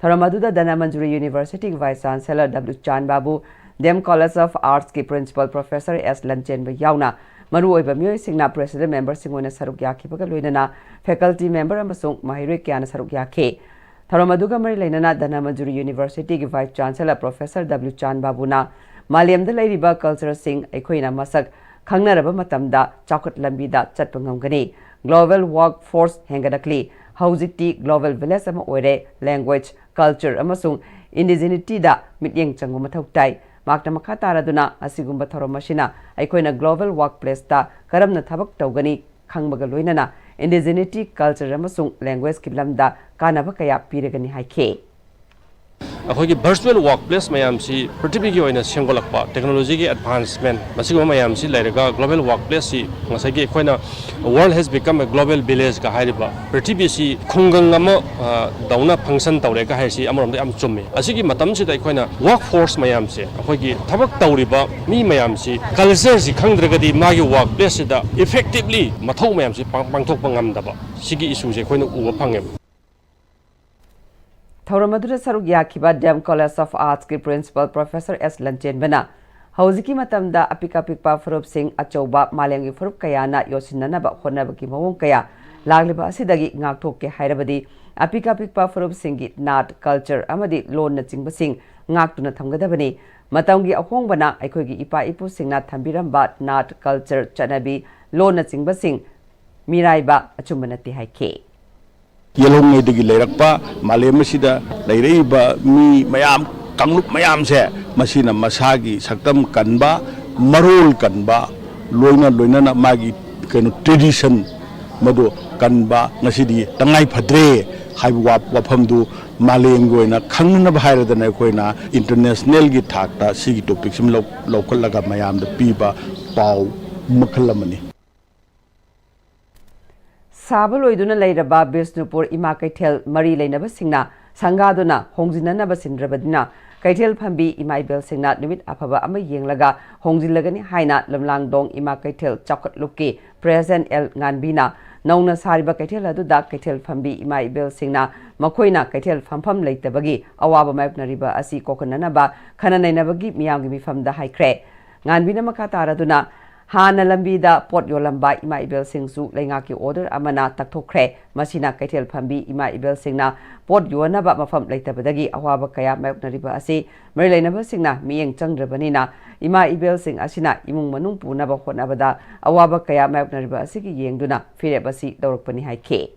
tharamadhuda Danamanjuri University Vice Chancellor W Chan Babu Dem College of Arts ki Principal Professor S Lanchen ba yauna Maru oiba miyoi singna president member singona saruk yaki baga loinana faculty member amasung mahiroi kyana saruk yake tharamaduga mari leinana Danamanjuri University ki vice chancellor Professor W Chan Babu na Maliamda leiriba culture sing aikoina masak khangnaraba matamda chaukat lambi da chatpa ngamgani global workforce hengadakli haujikti global village ama oire language culture amasung indigeneity da mityeng changu mathautai Makna makataraduna asigumba thoromashina aikoina global workplace ta karamna thabak tawgani khangbaga loinana indigeneity culture amasung language ki lamda kanaba kaya piragani haike अखोगी virtual workplace मैम सी पृथ्वी की ओइना सेंगोलकपा technology की advancement मसिगो मैम सी लाइरगा ग्लोबल वर्कप्लेस सी मसागी अखोइना world has become a global village का हाइरिबा पृथ्वी सी खुंगंग अम दौना फंक्शन तौरे का हाइसी अमरम दे अम चुम्मे असिगी मतम सी अखोइना वर्कफोर्स मैम से अखोगी थबक तौरिबा मी मैम सी कल्चर सी खंगद्रगदी मागी वर्कप्लेस सी दा इफेक्टिवली मथौ मैम सी पांगथोक पंगमदबा सिगी इशू से अखोइना उबा fungi Thauramadu saruk yakiba Dem College of Arts ki Principal Professor S Lanchen bana hauziki matamda apika pikpa furup sing achouba malengi furup kayana yosinana ba khonaba ki mawong kaya lagliba asidagi ngakthok ke hairabadi apika pikpa furup singi nat culture amadi lon na chingba sing ngaktuna thamgadabani matamgi ahong bana aikogi ipa ipu singna thambiramba nat culture chanabi lon na chingba sing miraiba achumbanati haike Yelong digi lerakpa malemsida leiriba mi mayam kanglup mayam se masina masagi saktam kanba marul kanba loina na magi kenu tradition madu kanba ngasidi tangai phadre haiwa waphamdu malengoina khangna bhairada koina international gi thakta sigi topic sim local laga mayam da piba pau makhalamani Sabal oiduna leiraba Bisnupur ima kaithel mari leinaba singna sangaduna hongjinanaba sindrabadina kaithel phambi imaibel singna numit aphaba ama yenglaga hongjilagani haina lamlangdong ima kaithel chakot lukki present el nganbina nauna sariba kaithel aduda kaithel phambi imaibel singna makoina kaithel phampham leitabagi awaba maipnariba asi kokonanaba khananainabagi miyamgi mifamda haikre nganbina makataraduna Hana lambida pot yolamba ima ibel singsu lenga ki order amana takthokre masina kaithel phambi ima ibel singna pot yonaba mafam leitabadagi awaba kaya mayoknariba ase mari leinaba singna miyeng changdrabanina ima ibel sing asina imung manung punaba honabada awaba kaya mayoknariba asigi yengduna firebasi dawrakpani haike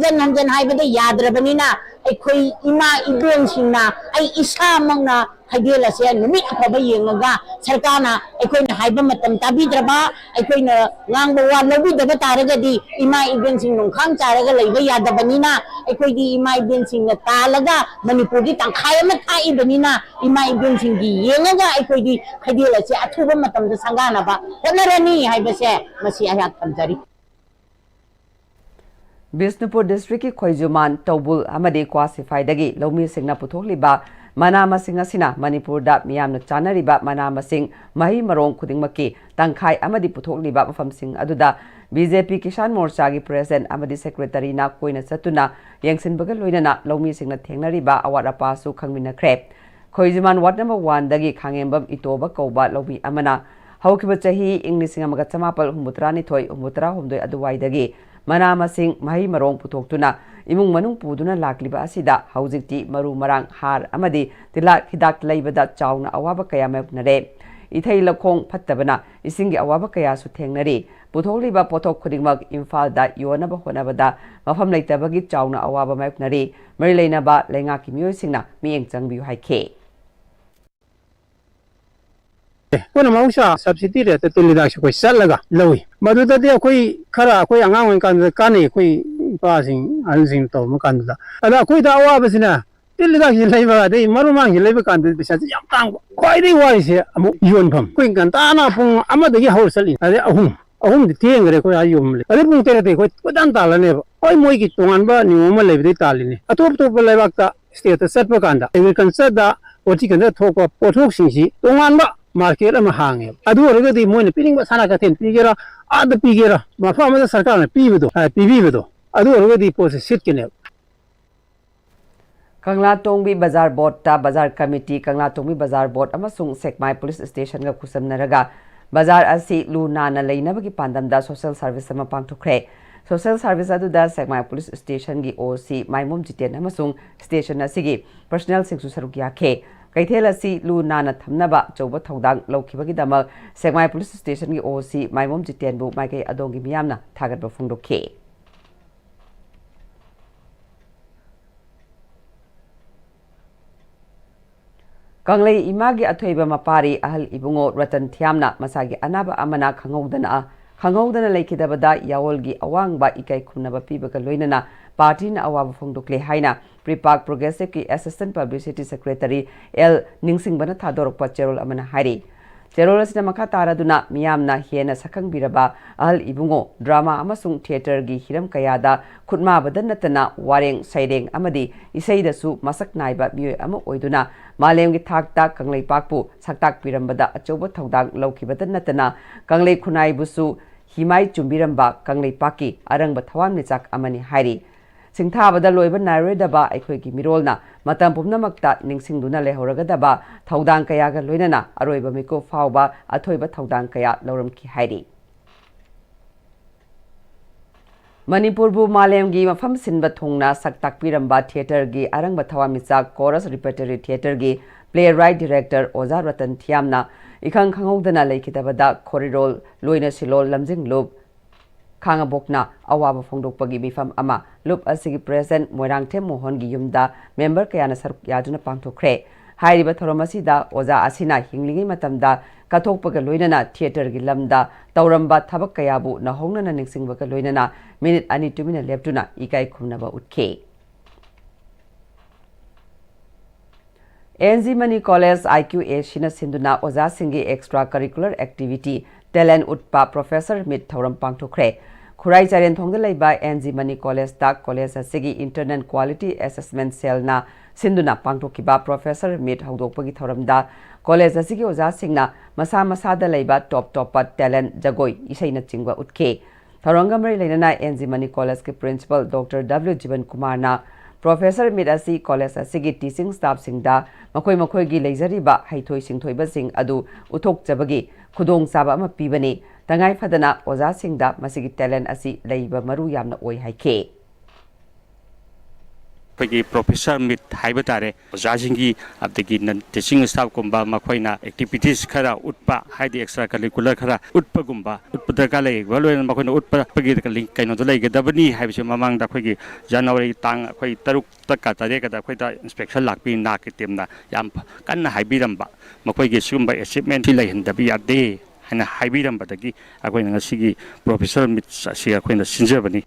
हंजन हंजन हाइबदे याद्रबनिना अखोई इमा Eben सिंगना आई इसा मंगना खैदेल से नुमित अफब येंगा सरकारना अखोइना हाइबा मतम ताबिद्रबा अखोइना ngang वा लबिदबा तारगदी इमा Eben सिंग नोंखांग चारगा लैबा यादबनिना अखोइदी इमा इबेन सिंगना तालगा मणिपुरदी तंखाय अमा थाइबनिना इमा इबेन सिंगी येंगा अखोइदी खैदेल से अथुबा मतम द संगानाबा होनरनी हाइबसे मसी आया तमजरी बिष्णुपुर डिस्ट्रिक्ट की खोइजुमान तौबुल अमदे क्वासिफाइदगी लौमी सिंगना पुथोकलिबा मना मसिंग असिना मणिपुरदा मियामना चानरिबा मना मसिंग मही मरोंग खुदिंगमकी तंखाई अमदि पुथोकलिबा मफमसिंग अदुदा बीजेपी किसान मोर्चा की प्रेसिडेंट अमदि सेक्रेटरी ना कोइना चतुना यंगसिनबगा लोइनना लौमी सिंगना थेंगनरिबा अवाट अपासु खंगमिनख्रे खोइजुमान वार्ड नंबर 1 दगी खांगेंबम इतोबा कौबा लौमी अमना हौकिबा चही इंग लिसिंग अमगा चमापल हुमुतरानिथोय हुमुतरा हुमदोय अदुवाइदगी मना मसिंग मही मरोंग पुथोक्तुना इमुंग मनुंग पुदुना लाक्लिबा असिदा हौजिक्ति मरु मरांग हार अमदि तिलाक हिदाक लैबदा चाउना अवाबा कया मायoknare इथै लखोंग फत्तबना इसिंगी अवाबा कया सु थेंगनरी पुथोकलिबा पोथोक खुदिंगमक इम्फालदा योनबा होनबदा मफम लैतबगी चाउना अवाबा मायoknare मरि लैनबा लैंगाकी मियोइसिंगना मियेंग चंगबियु हाइखे कोना मौसा सब्सिडी रेट तिलिदाक कोई चलगा लवी मदुददि कोई खरा कोई अंगांग वन कान काने कोई पासिंग अनसिंग तो मकानदा अदा कोई दा अवाबसिना तिलिदाक लेबा दे मरुमांग लेबा कान बिसा याम तांग खोइदि वाइसे अमु योनफम कोई गंताना पुंग अमदगी हौसली अदे अहुम दि तेंगरे कोई आयुम ले अदे पुंग तेरे कोई कोदान तालने कोई मोइगी तोंगानबा नियम लेबदि तालिने अतोप तोप लेबाकता स्टेट सत्प कांदा एग्रीकल्चर दा ओटिकन थोको पोथोक सिंसी तोंगानबा मार्केट अमा हांगे अदु ओरगदि मोइन पिनिंग साना कथेन पिगेरा आद पिगेरा मफा में सरकार ने पीबीबदो अदु ओरगदि पोसे सिटकेने कंगला तोंगबी बाजार बोर्ड ता बाजार कमिटी कंगला तोंगबी बाजार बोर्ड अमसुंग सेकमाई पुलिस स्टेशन गा खुसमनरगा बाजार असी लू नाना लेनबगी पांदमदा सोशल सर्विस अमा पांगथुखरे सोशल सर्विस अदुदा सेकमाई पुलिस स्टेशन की ओसी माइमोम जितेन अमसुंग स्टेशन असिगी पर्सनल सिंगसु सरुक याखे कैथेल असी लू नाना थमनबा चौबा थौदांग लौखिबगीदमक सेकमाई पुलिस स्टेशन की ओसी माइमोम जितेनबु माइके अदोंगी मियामना थागतबा फुंगदोखे कंगले इमागी अथोइबा मपारी अहल इबुंगो रतन थियामना मसागी अनाबा अमना खंगौदना लेखिदबदा यावोलगी अवांगबा इकाई खुनबा पीबगा लोइनना पार्टीना अवाबा फोंदोकले हाइना प्रीपाक प्रोग्रेसिव की असिस्टेंट पब्लिसिटी सेक्रेटरी एल निंगसिंगबना थादोरकपा चेरोल अमना हाइरी चेरोल असिना मखा तारादुना मियामना हेना सखंगबिरबा अहल इबुंगो ड्रामा अमसुंग थिएटर गी हिरम कयादा खुदमाबदा नतना वारेंग सैरेंग अमदी इसैदसु मसक नाइबा मियोय अमा ओइदुना मालेमगी थाकता कंगलै पाकपु सक्ताक पिरंबदा अचौबा थौदांग लौखिबदा नतना कंगलै खुनाइबुसु हिमाई चुंबिरंबा कंगलै पाकी अरंगबा थवाम निचाक अमनी हाइरी सिंथाबदा लोइबा नाइरोइदबा अखोइगी मिरोलना मतम पुमनमक्ता निंगसिंगदुना लेहौरगदबा थौदांग कयागा लोइनना अरोइबा मिको फावबा अथोइबा थौदांग कया लौरमकी हाइरी मणिपुरबु मालेमगी मफम सिनबा थोंगना सक्ताक पिरंबा थिएटर गी अरंगबा थवामिचा कोरस रिपर्टरी थिएटर गी प्ले राइट डायरेक्टर ओजा रतन थियामना इखंग खंगौदना लेखिदबदा खोरिरोल लोइना सिलोल लमजिंग लुप खांगबोकना अवाबा फोंदोकपगी मिफम अमा लुप असिगी प्रेसिडेंट मोइरांगथेम मोहन गी युमदा मेंबर कयाना सरुक यादुना पांगथोखरे हाइरिबा थोरमसिदा ओजा असिना हिंगलिंगी मतमदा कथोकपगा लोइनना थिएटर गी लमदा तौरंबा थबक कयाबु नहोंगना निंगसिंगबगा लोइनना मिनिट अनि तुमिना लेप्टुना इकाई खुमनबा उठखे एनजी मनी कॉलेज IQA शिना सिंधुना ओजा सिंगी एक्स्ट्रा करिकुलर एक्टिविटी टैलेंट उत्पा प्रोफेसर मिट थौरम पांगथोखरे खुराई चारेन थोंगदा लैबा एनजी मनी कॉलेज ता कॉलेज असिगी इंटरनल क्वालिटी असेसमेंट सेलना सिंधुना पांगथोखिबा प्रोफेसर मिट हौदोकपगी थौरमदा कॉलेज असिगी ओजा सिंगना मसा मसादा लैबा टॉप टैलेंट जगोई इसैना चिंगवा उठखे थौरंगमरी लैनना एनजी मनी कॉलेज के प्रिंसिपल डॉक्टर W जीवन कुमारना प्रोफेसर मिट असी कॉलेज असिगी टीचिंग स्टाफ सिंगदा मखोई लेजरीबा हैथोई सिंथोइबा सिंग अदु उथोकजबगी खुदोंग चाबा अमा पीबनी तंगाई फदना ओजा सिंगदा मसिगी टैलेंट असी लैबा मरु यामना ओइ हाइखे ꯑꯩꯈꯣꯏꯒꯤ ꯄ꯭ꯔꯣꯐꯦꯁꯔ ꯃꯤꯠ ꯍꯥꯏꯕ ꯇꯥꯔꯦ ꯑꯣꯖꯥꯁꯤꯡꯒꯤ ꯑꯗꯒꯤ ꯅꯟ ꯇꯤꯆꯤꯡ ꯁ꯭ꯇꯥꯐꯀꯨꯝꯕ ꯃꯈꯣꯏꯅ ꯑꯦꯛꯇꯤꯚꯤꯇꯤꯁ ꯈꯔ ꯎꯠꯄ ꯍꯥꯏꯗꯤ ꯑꯦꯛꯁꯇ꯭ꯔꯥ ꯀꯔꯤꯀꯨꯂꯔ ꯈꯔ ꯎꯠꯄ ꯗꯔꯀꯥꯔ ꯂꯩꯕ ꯂꯣꯏꯅ ꯃꯈꯣꯏꯅ ꯎꯠꯄꯒꯤ ꯀꯩꯅꯣꯗꯣ ꯂꯩꯒꯗꯕꯅꯤ ꯍꯥꯏꯕꯁꯤ ꯃꯃꯥꯡꯗ ꯑꯩꯈꯣꯏꯒꯤ ꯖꯅꯋꯥꯔꯤ ꯇꯥꯡ ꯑꯩꯈꯣꯏ 6ꯇ 7ꯀꯗ ꯑꯩꯈꯣꯏꯗ ꯏꯟꯁꯄꯦꯛꯁꯟ ꯂꯥꯛꯄꯤ ꯅꯥꯛꯀꯤ ꯇꯤꯝꯅ ꯌꯥꯝ ꯀꯟꯅ ꯍꯥꯏꯕꯤꯔꯝꯕ ꯃꯈꯣꯏꯒꯤ ꯁꯤꯒꯨꯝꯕ ꯑꯦꯆꯤꯞꯃꯦꯟꯠ ꯂꯩꯍꯟꯗꯕ ꯌꯥꯗꯦ ꯍꯥꯏꯅ ꯍꯥꯏꯕꯤꯔꯝꯕꯗꯒꯤ ꯑꯩꯈꯣꯏꯅ ꯉꯁꯤꯒꯤ ꯄ꯭ꯔꯣꯐꯦꯁꯔ ꯃꯤꯠ ꯑꯁꯤ ꯑꯩꯈꯣꯏꯅ ꯁꯤꯟꯖꯕꯅꯤ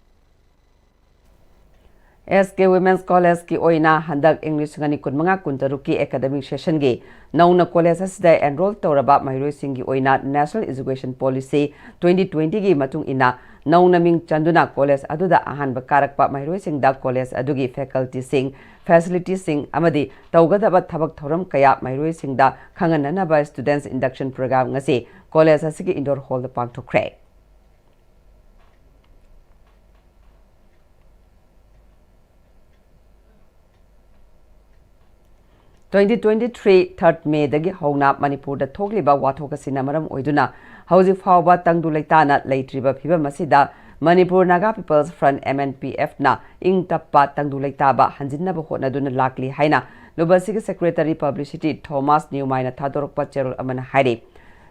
SK Women's College की ओइना हंदक इंग्लिश गनी कुनमंगा कुंतरुक की एकेडमिक सेशन गे नौना कॉलेज असदा एनरोल तौरबा महिरोई सिंह की ओइना नेशनल एजुकेशन पॉलिसी 2020 की मतुंग इना नौना मिंग चंदुना कॉलेज अदुदा अहानब कारकपा महिरोई सिंह दा कॉलेज अदुगी फैकल्टी सिंह फैसिलिटी सिंह अमदी तौगदबा थबक थौरम कया महिरोई सिंह दा खंगननबा students induction programme ngasi college असगी इंडोर हॉल दा पांगथोखरे 2023 3rd May dagi howna Manipur da thokliba wathoka sinamaram oiduna hauji fawba tangdu leitana leitriba phiba masida Manipur Naga People's Front MNPF na ing tappa tangdu leitaba hanjinnaba hotnaduna lakli haina lubasigi secretary publicity Thomas Newmaina thadorokpa cherol amana hairi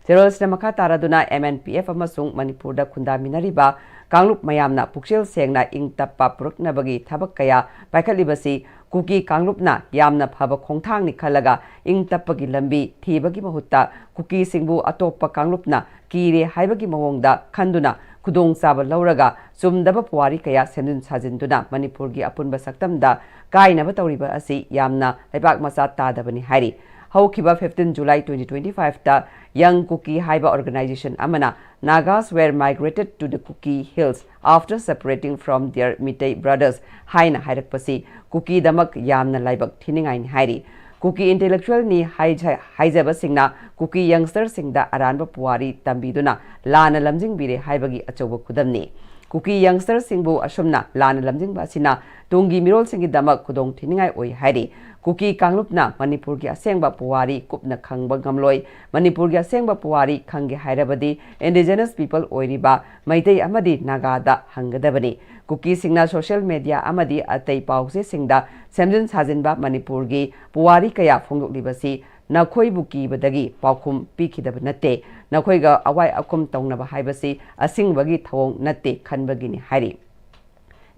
cherol sina makha taraduna MNPF amasung Manipur da khundaminariba Kanglup mayamna pukshil sengna ing tappa puruknabagi thabak kaya paikhalibasi Kuki Kanglupna yamna phaba khongthang ni khalaga ing tappagi lambi thibagi mahutta kuki singbu atoppa Kanglupna kire haibagi mawongda khanduna khudong saba lauraga sumdaba puwari kaya sendun sajinduna Manipurgi apunba saktamda kainaba tawriba asi yamna leibak masa tadabani hairi Haukiba 15 July 2025 ta Young Kuki Haiba organization amana Nagas were migrated to the Kuki Hills after separating from their Meitei brothers haina hairakpasi Kuki damak yamna laibak thiningai ni hairi Kuki intellectual ni haijaba singna Kuki youngster singda aranba puwari tambiduna lana lamjing bire haibagi achoba khudamni Kuki youngster singbu asumna lana lamjing basina tungi mirol singi damak khudong thiningai oi hairi Kuki Kanglupna Manipur gi asengba puwari kupna khangba gamloi Manipur gi asengba puwari khange hairabadi indigenous people oiriba Meitei amadi Naga da hangadabani Kuki singna social media amadi atei pause singda semjin sajinba Manipur gi puwari kaya phongdoklibasi nakhoi buki badagi paukhum pikhidaba natte nakhoi ga awai akum tawnaba haibasi asingbagi thawong natte khanbagi ni hairi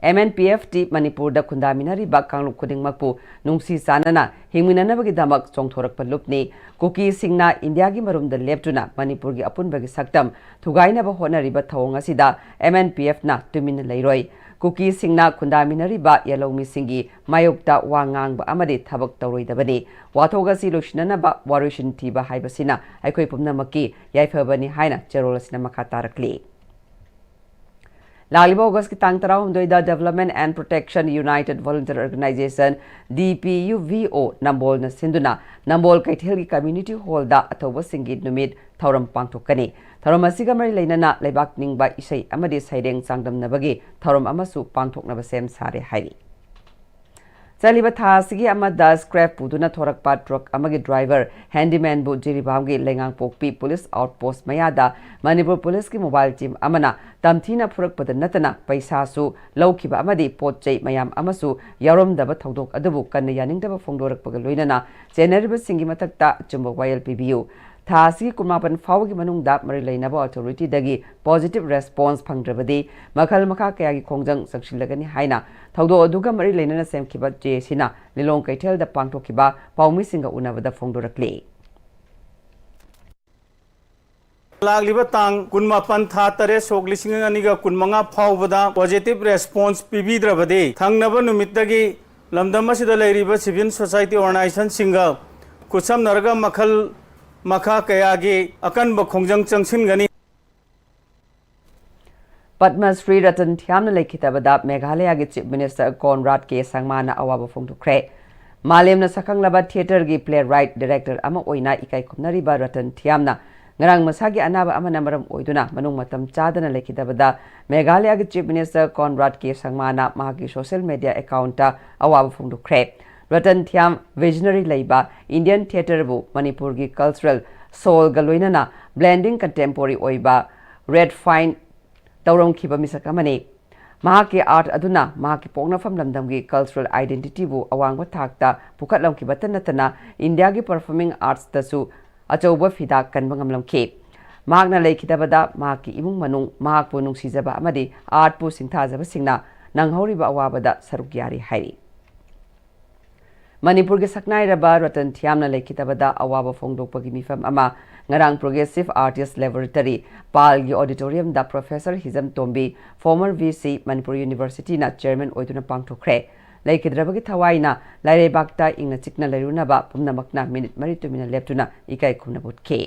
MNPF ti Manipur da khundaminari ba Kanglup khudingmakpu nungsi sanana hingminanabagi damak chongthorakpa lupni Kuki singna India gi marumda leptuna Manipur gi apunbagi saktam thugainaba honariba thawong asida MNPF na tumina leiroi Kuki singna khundaminari ba yalomi singi mayokta wangangba amade thabak tawroidabani wathogasi loishinanaba warishin thiba haibasina aikoi pumnamaki yaifabani haina cherolasina makha tarakli Laliba August ki tang tara hundoida Development and Protection United Volunteer Organization DPUVO Nambol na sinduna Nambol Kaithel ki Community Hall da athoba singi numit thauram pangthokani thauram asiga mari leinana leibak ningba isai amadi saireng sangdam nabagi thauram amasu pangthoknaba sem sare hairi Saliba thasigi amada scrap puduna thorakpa truck amagi driver handyman bu jiribamgi lengang pokpi police outpost mayada Manipur police ki mobile team amana tamthina phurakpada natana paisa su laukiba amadi potchei mayam amasu yaromdaba thodok adubu kanna yaningdaba phongdorakpaga loinana general singi matakta chumba wayal pbu Thasi kumapan fawgi manungda mari leinaba authority dagi positive response phangdrabadi makhal makha kaya gi khongjang sakshilagani haina thaudo aduga mari leinana semkhiba je sina lilong kaithel da pangthokiba paumi singa unabada phongdorakli Lagliba tang kunmapan tha tare soglising aniga kunmanga phawbada positive response pibidrabadi thangnaba numitdagi lamdamasida leiriba civil society organization singa kusam narga makhal Makha kayagi akan bakhongjang changsin Padma Shri Ratan Thiamna lekhitabada Meghalaya gi Chief Minister Conrad K Sangmana awaba phongthokre Malemna sakanglaba theater gi playwright director ama oina ikai khumnariba Ratan Thiamna ngarang masagi anaba ama namaram oiduna manung matam chadana lekhitabada Meghalaya gi Chief Minister Conrad K Sangmana mahagi social media account ta awaba phongthokre Ratan Thiam visionary leiba Indian theater bu Manipur gi cultural soul galoinana blending contemporary oiba red fine tawrong khiba misakamani mahaki art aduna mahaki pognafam lamdamgi cultural identity bu awangba thakta pukhatlamki batanatana India gi performing arts tasu achauba fida kanba ngamlamke mahakna leikhitabada mahaki imung manung mahakpu nungsijaba amadi art pu singthajaba singna nanghoriba awabada saruk yari hairi Manipur ge saknai raba ratan thiamna lekitabada awaba fongdokpagi mifam ama ngarang progressive artist laboratory pal gi auditorium da professor Hizam Tombi former VC Manipur University na chairman oiduna pangthokre lekidrabagi thawaina laire bakta ingna chikna leruna ba pumnamakna minute mari tumina leptuna ikai khunabut ke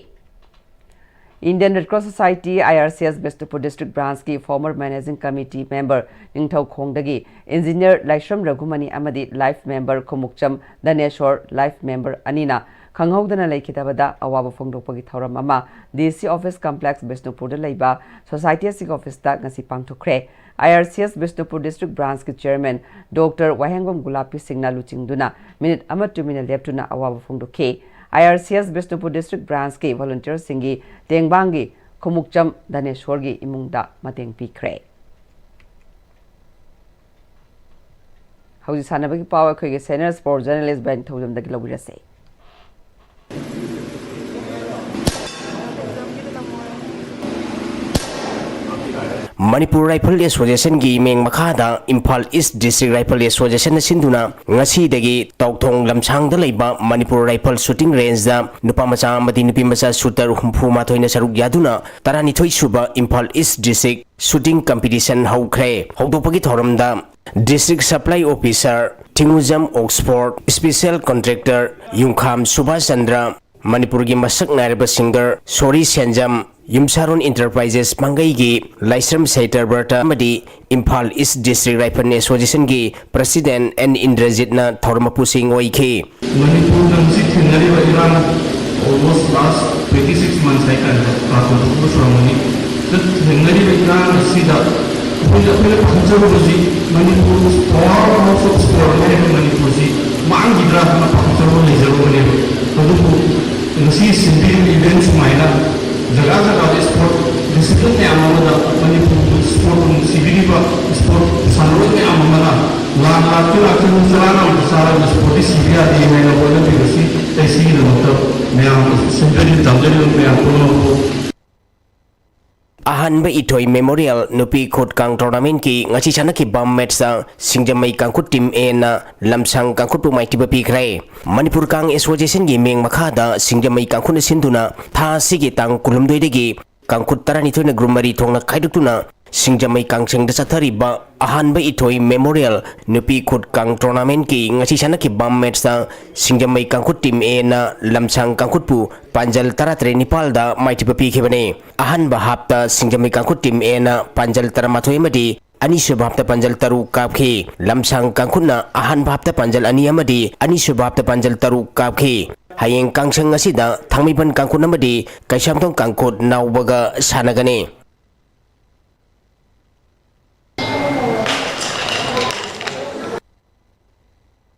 Indian Red Cross Society IRCS Bestupur District Branch ki former managing committee member Ningthau Khongdagi engineer Laishram Raghumani amadi life member Khumukcham Daneshwar life member Anina khanghaudana leikitabada awaba fongdokpagi thoram ama DC office complex Besnupur da leiba society asig office ta ngasi pangthokre IRCS Besnupur District Branch ki chairman Dr. Wahengom Gulapi Singna luchingduna minute ama 2 minute leptuna awaba fongdokhe IRCS Besnupur District Branch ki volunteer singi tengbangi Khumukcham Daneshwargi imungda mateng pikre Hauji sanabagi power khoi senior sport journalist Ben Thojam dagi lobirase Manipur Rifle Association gi meng makhada Imphal East District Rifle Association sinduna ngasi dagi tawthong lamchang da leiba Manipur Rifle Shooting Range da nupa macha amadi nupi macha shooter humpu mathoina saruk yaduna tarani thoi suba Imphal East District Shooting Competition haukhre hawdopagi thoram da District Supply Officer Tinguzam Oxford Special Contractor Yungkham Subhash Chandra Manipur gi masak nareba singer Sori Senjam Yumsaron Enterprises Pangai gi Laisram Saiter Berta Madi Imphal East District Rifle Association gi President N Indrajit na Thormapu Singh oike Manipur namsi thenari ba iran almost last 26 months I can talk from money the thenari ba iran sida puja pele pancharoji Manipur power of sport Manipur ji mangi dra na pancharo lejaro ne adu nasi simple events maina jaga jaga sport discipline में आमादा Manipur sport civic का sport सालों में आमादा लाख चलाना सारा sport civic आदि में ना बोले भी वैसी ऐसी ही मतलब मैं आम सिंपली तंजरी में आपको Ahanba Itoy Memorial Nupi Khot Kang Tournament ki ngachi chana ki bam match sa Singjamai Kangkut team A na lamsang Kangkut pu mai tiba pikrai Manipur Kang Association gi meng makhada Singjamai Kangkut na sinduna tha sigi tang kulumdoi degi Kangkut tarani thoi na grumari thongna khaidukuna Singjamai Kangcheng da sathari ba Ahanba Itoy Memorial Nupi Khot Kang Tournament ki ngachi chana ki bam match sa Singjamai Kangkut team A na lamsang Kangkut pu Panjal Taratre Nepal da mai tiba pikhibane Ahanba hapta Singjamai Kangkut team A na Panjal Taramathoi amadi Anisubha hapta Panjal Taru kapkhi lamsang Kangkut na Ahanba hapta Panjal ani amadi Anisubha hapta Panjal Taru kapkhi hayeng kangchang asida thangmiban Kangkut amadi Kaisamthong Kangkut naubaga sanagane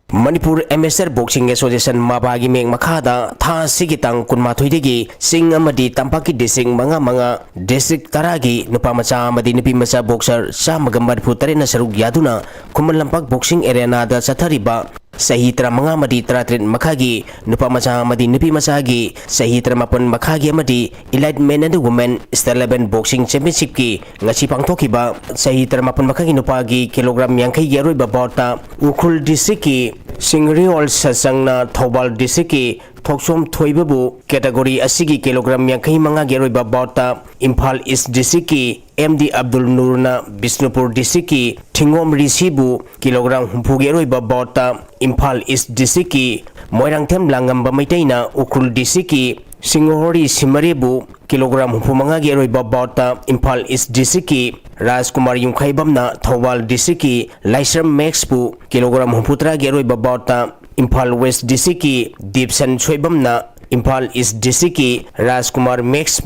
Manipur MSR Boxing Association Mabagi Meng Makhada Tha Sigitang Kunmathoi degi Sing amadi Tampaki District manga District Taragi Nupa Macha amadi Nupi Macha Boxer Samaga Manipur Tarena Saruk Yaduna Kumal Lampak Boxing Arena da Sathariba Sahi Tara Manga Madi Tratrin Makhagi Nupa Macha amadi Nupi Machagi Sahi Tara Mapan Makhagi amadi Elite Men and Women Star 11 Boxing Championship ki ngachi pangthokiba Sahi Tara Mapan Makhagi Nupa gi kilogram Yankai Yaroi Babota Ukhul District ki Singriol Sasangna Thobal District ki Thoksom Thoibabu category asigi kilogram Yankai Manga Yaroi Babota Imphal East District ki MD Abdul Nurna Bisnupur District ki Thingom Risibu kilogram Humpu Yaroi Babota Imphal East District ki Moirangthem Langamba Maitaina Ukhul District ki Singohori Simarebu kilogram Humanga Yaroi Babota Imphal East District ki Rajkumar Yungkhaibamna Thobal District ki Laisram Max pu kilogram Humputra Yaroi Babota Imphal West District ki Deepsan Choibamna Imphal East District ki Rajkumar Max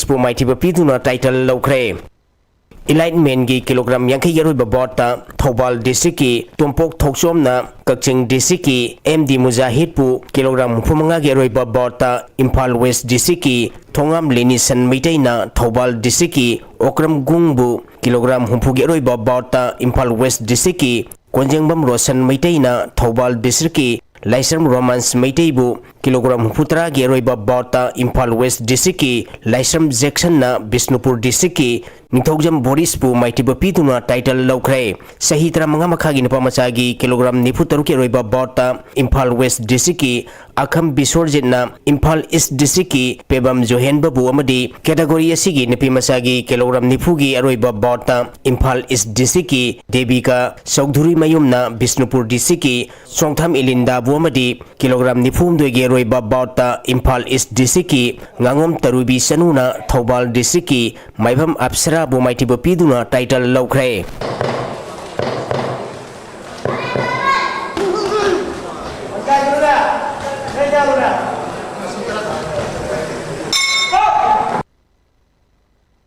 pu Maitiba Piduna title laukre इलाइटमेंट की kilogram यांखई यरोइब बॉटा Thoubal district की टोंपोक थौचोमना Kakching district की MD मुजाहिद पु kilogram 35 की यरोइब बॉटा Imphal waste district की Thongam लेनिसन मैटेना Thoubal district की Okram गुंगबु kilogram 30 की यरोइब बॉटा इम्फाल वेस्ट डिस्ट्रिक्ट की कोंजेंगबम रोशन मैटेना थौबाल डिस्ट्रिक्ट की लाइसरम रोमांस मैटेबु किलोग्राम 30 की यरोइब बॉटा इम्फाल वेस्ट डिस्ट्रिक्ट की लाइसरम जैक्सन बिष्णुपुर डिस्ट्रिक्ट की निथौजम बोरिसपु माइटिब पीदुना टाइटल लौख्रे सही 35 मखागी नुपा मचागी किलोग्राम 93 की यरोइब बॉटा इम्फाल वेस्ट डिस्ट्रिक्ट की अखम बिसोरजितना इम्फाल ईस्ट डिस्ट्रिक्ट की पेबम जोहेन बबु अमदी कैटेगरी असिगी नुपी मचागी किलोग्राम 90 की यरोइब बॉटा इम्फाल ईस्ट डिस्ट्रिक्ट की देविका सौधुरी मयुमना बिष्णुपुर डिस्ट्रिक्ट की सोंगथाम इलिंदा बुअमदी किलोग्राम 92 की यरोइब बॉटा इम्फाल ईस्ट डिस्ट्रिक्ट की गांगोम तरुबी सनुना थौबाल डिस्ट्रिक्ट की माइभम अप्सरा बुमाइटिब पीदुना टाइटल लौख्रे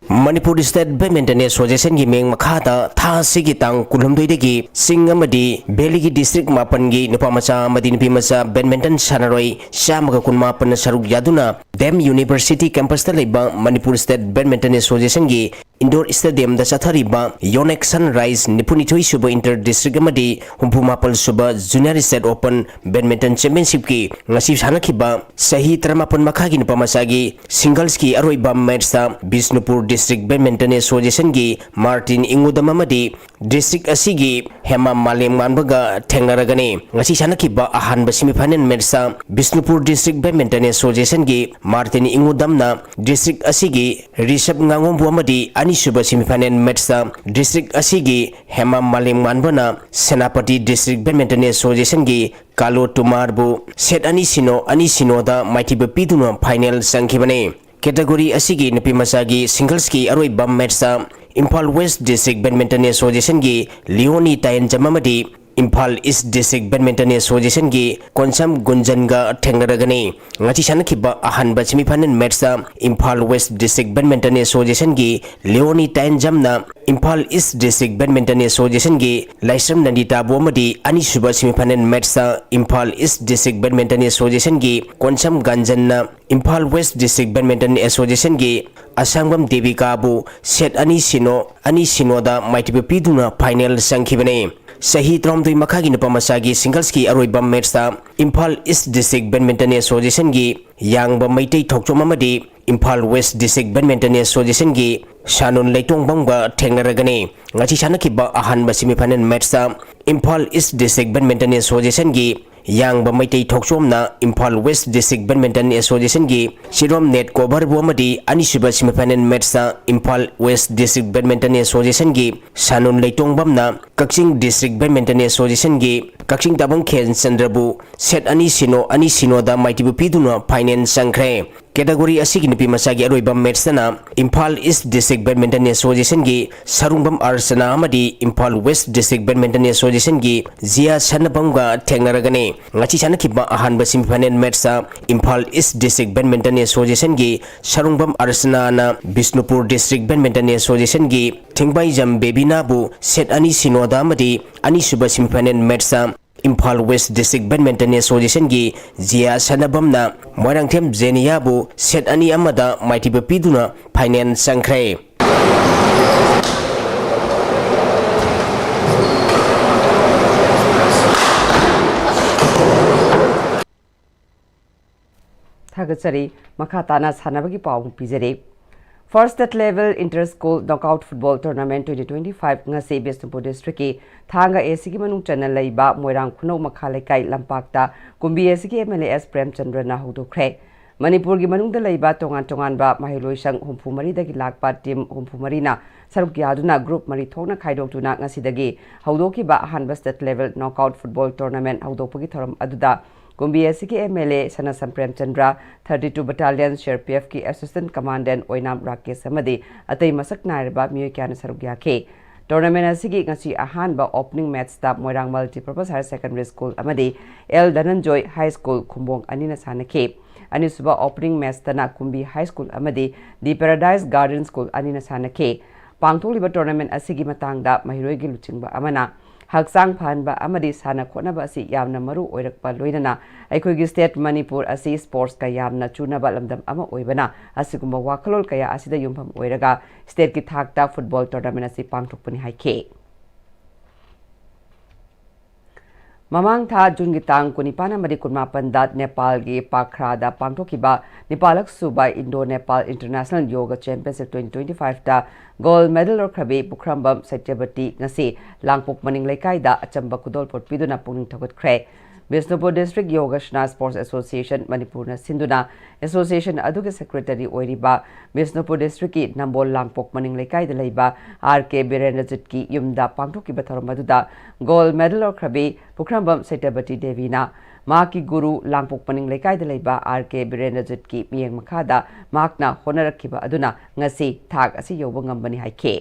मणिपुर स्टेट बैडमिंटन एसोसिएशन की मेंग मखादा था सिगी तांग कुलमदोइदगी सिंग अमदी बेली की डिस्ट्रिक्ट मापन की नुपा मचा अमदी नुपी मचा बैडमिंटन सानरोई शामगा कुनमापन सरुक यादुना डेम यूनिवर्सिटी कैंपस लेबा मणिपुर स्टेट बैडमिंटन एसोसिएशन की इंडोर स्टेडियम दा चथरिबा योनेक सनराइज निपुनिथोई सुब इंटर डिस्ट्रिक्ट अमदी हुंफुमापल सुब junior state open badminton championship की ngasi sanakhiba sahi 38 makha gi nupa masagi singles की अरोइबा मैच दा बिष्णुपुर डिस्ट्रिक्ट बैडमिंटन एसोसिएशन की मार्टिन इंगुदम अमदी डिस्ट्रिक्ट असिगी हेमा मालेम मानबगा थेंगनरगने ngasi sanakhiba ahanba semifinal match दा बिष्णुपुर डिस्ट्रिक्ट बैडमिंटन एसोसिएशन की मार्टिन इंगुदमना डिस्ट्रिक्ट असिगी ऋषभ ngangombु अमदी अनिसुब सेमीफाइनल मैच दा डिस्ट्रिक्ट असिगी हेमा मालेम मानबना सेनापति डिस्ट्रिक्ट बैडमिंटन एसोसिएशन की कालो तुमारबु सेट अनि सिनो दा माइटिब पीदुना फाइनल संखिबने कैटेगरी असिगी नुपी मसागी सिंगल्स की अरोइबा मैच दा Imphal waste district badminton association की लियोनी टाइन जममदी Imphal east district badminton association की कोनसम गुंजनगा थेंगरगने ngati sanakhiba ahanba semifinal match da Imphal waste district badminton association की लियोनी टाइन जमना Imphal east district badminton association की लाइसरम नंदिता बोमदी अनिसुब सेमीफाइनल मैच दा Imphal east district badminton association की कोनसम गंजनना Imphal waste district badminton association की असंगम देविकाबु सेट अनि सिनो दा माइटिब पीदुना फाइनल संखिबने सही 33 मखा की नुपा मसागी सिंगल्स की अरोइबा मैच दा Imphal east district badminton association की यांगबा मैतै थौचोम अमदी Imphal waste district badminton association की शानुन लेटोंगबंगा थेंगरगने ngati sanakhiba ahanba semifinal match da Imphal east district badminton association की यांगबा मैतै थौचोमना Imphal waste district badminton association की सिरोम नेट कोबर बुअमदी अनिसुब सेमीफाइनल मैच दा Imphal waste district badminton association की शानुन लेटोंगबमना कक्चिंग डिस्ट्रिक्ट बैडमिंटन एसोसिएशन की कक्चिंग ताबंग खेन चंद्रबु सेट अनि सिनो दा माइटिबु पीदुना फाइनल संख्रे कैटेगरी असिगी नुपी मसागी अरोइबा मैच दा Imphal east district badminton association की सरुंगबम अर्चना अमदी Imphal waste district badminton association की जिया सनबंगा थेंगरगने ngati sanakhiba ahanba semifinal match da Imphal east district badminton association की सरुंगबम अर्चना ना बिष्णुपुर डिस्ट्रिक्ट बैडमिंटन एसोसिएशन की थिंगबाइजम बेबीनाबु सेट अनि सिनोदा अमदी अनिसुब सेमीफाइनल मैच दा Imphal waste district badminton association की जिया सनबमना मोरंगथेम जेनियाबु सेट अनि अमदा माइटिब पीदुना फाइनल संख्रे थागचरी मखा ताना सानबगी पाउ पिजरे first state level inter school knockout football tournament 2025 ngasi Bishnupur district की थांगा एसी की मनु चैनल लैबा मोइरांग खुनौ मखा लेकाई लंपाकता कुंबी एसी की एमएलएस प्रेमचंद्र ना हुदुखरे मणिपुर की मनुंग लैबा तोंगान तोंगानबा महिलोइसंग हुंफुमरी दगी लाकपा टीम हुंफुमरी ना सरुक यादुना ग्रुप मरी थोंना खाइदोक्तुना ngasi हौदोकिबा अहानबा state level knockout football tournament हौदोपगी थोरम अदुदा कुंबी एसी के MLA Sanasam Premchandra 32 battalion CRPF की असिस्टेंट कमांडेंट ओइनाम राकेश अमदी अतई मसक नायरबा मियोय क्याना सरुक याखे टूर्नामेंट असिगी ngasi अहानबा ओपनिंग मैच दा Moirang multipurpose higher secondary school अमदी L Dhananjay high school Khumbong अनिना सानखे अनिसुबा ओपनिंग मैच तना कुंबी हाई स्कूल अमदी दी पैराडाइज गार्डन स्कूल अनिना सानखे पांथोक्लिबा टूर्नामेंट असिगी मतंगदा महिरोइगी लुचिंगबा अमना हक्चांग फहनबा अमदी साना खोनबा असि यामना मरु ओइरकपा लोइनना अखोइगी स्टेट मणिपुर असि स्पोर्ट्स का यामना चुनबा लमदम अमा ओइबना असिगुम्बा वाखलोल कया असिदा युमफम ओइरगा स्टेट की थाकता फुटबॉल टूर्नामेंट असि पांथोकपनि हाइखे ममांग था जून की तांग कुनिपान अमदी कुनमापनदा नेपाल की पाखरादा पांथोकिबा नेपालक सुबा Indo Nepal international yoga championship 2025 ता गोल्ड मेडल और खबे बुखरंबम Satyavati ngasi langpok maning leikaida achamba kudol pot piduna pungning thogotkhre Bisnupur District Yogashna Sports Association Manipurna Sinduna Association aduge secretary oiriba Bisnupur District ki Nambol Langpok maning leikaida leiba RK Birendrajit ki yumda pangthoki batharomaduda gold medal or khrabe bukrambam Satyabati Devina मा की गुरु लांगपोक पनिंग लेकाइदा लेबा RK Birendrajit की मियंग मखादा माकना होनरखिबा अदुना ngasi थाक असि योबो ngambani हाइखे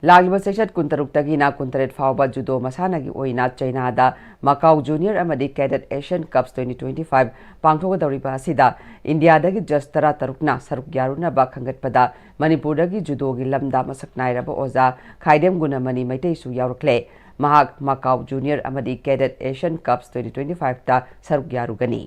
लागिबा section कुंतरुक तगिना कुंतरेट फावबा जुदो मसानागी ओइना चाइनादा मकाउ जूनियर अमदी कैडेट एशियन कप्स 2025 पांगथोगदौरिबा असिदा इंडियादगी जस्तरा तरुकना सरुक यारुनबा खंगतपदा मणिपुरदगी जुदोगी लमदा मसक नाइरबा ओजा खाइदेम गुनमनी मैतेसु यावरक्ले महाक मकाउ जूनियर अमदी कैडेट एशियन कप्स 2025 ता सरुक यारुगनी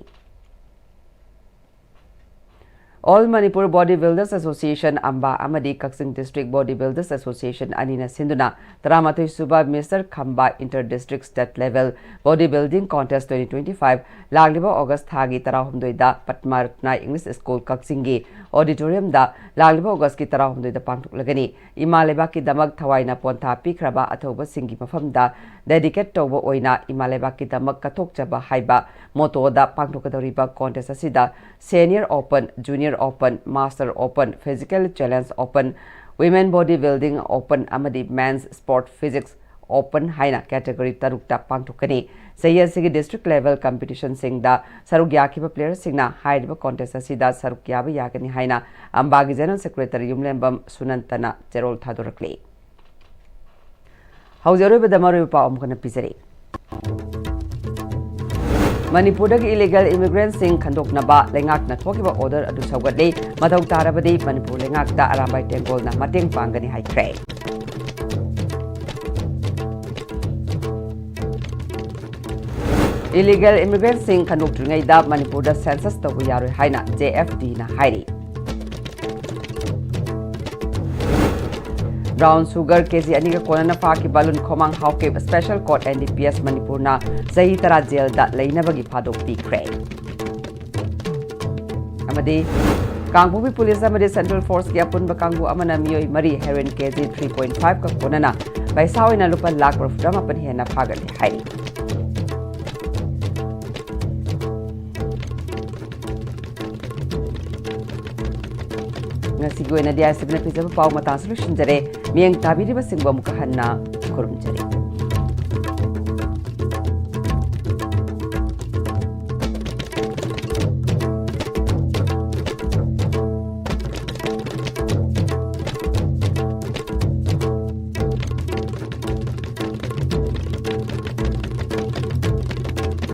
All Manipur Bodybuilders Association Amba Amadi Kaksing District Bodybuilders Association Anina Sinduna Taramatoi Suba Mr. Khamba Inter-District State Level Bodybuilding Contest 2025 Lagliba August Thagi Tarahumdoida Patmarna English School Kaksingi Auditorium da Lagliba August ki Tarahumdoida Pangtuk Lagani Imaleba ki Damak Thawaina Ponta Pikraba Athoba Singi Mafamda Dedicate Toba Oina Imaleba ki Damak Katok Chaba Haiba Moto da Pangtukadoriba Contest Asida Senior Open Junior Open, Master Open, Physical Challenge Open, Women Bodybuilding Open, Amadi Men's Sport Physics Open Haina category Tarukta Pangtukani. Sayasigi district level competition singda Sarugyakiba players singna Haidiba contest asida Sarukyaba Yakani Haina Ambagi General Secretary Yumlembam Sunantana Gerol Thadurakli. How's the Maru Pamkana Pizari? Manipuragi illegal immigrants sing khandoknaba lengak na thokiba order adu saugatli madau tarabadi Manipur lengak da arambai tengol na mateng pangani haikre illegal immigrants sing khandok tringai da Manipur da census tabu yaroi haina JFD na hairi Brown sugar kg ani ka konana pa ki balun khomang hauke special court NDPS Manipur na sahi tara jail da leina bagi phadok pikre amade Kangbu police amade central force ki apun ba kangbu amana mioi mari heroin kg 3.5 ka konana paisa oina lupa lakh profit pan hena phagal hai ngasigo ina dia sibna pizza pau mata solution jare mieng tabiri ba singba mukahanna kurum jare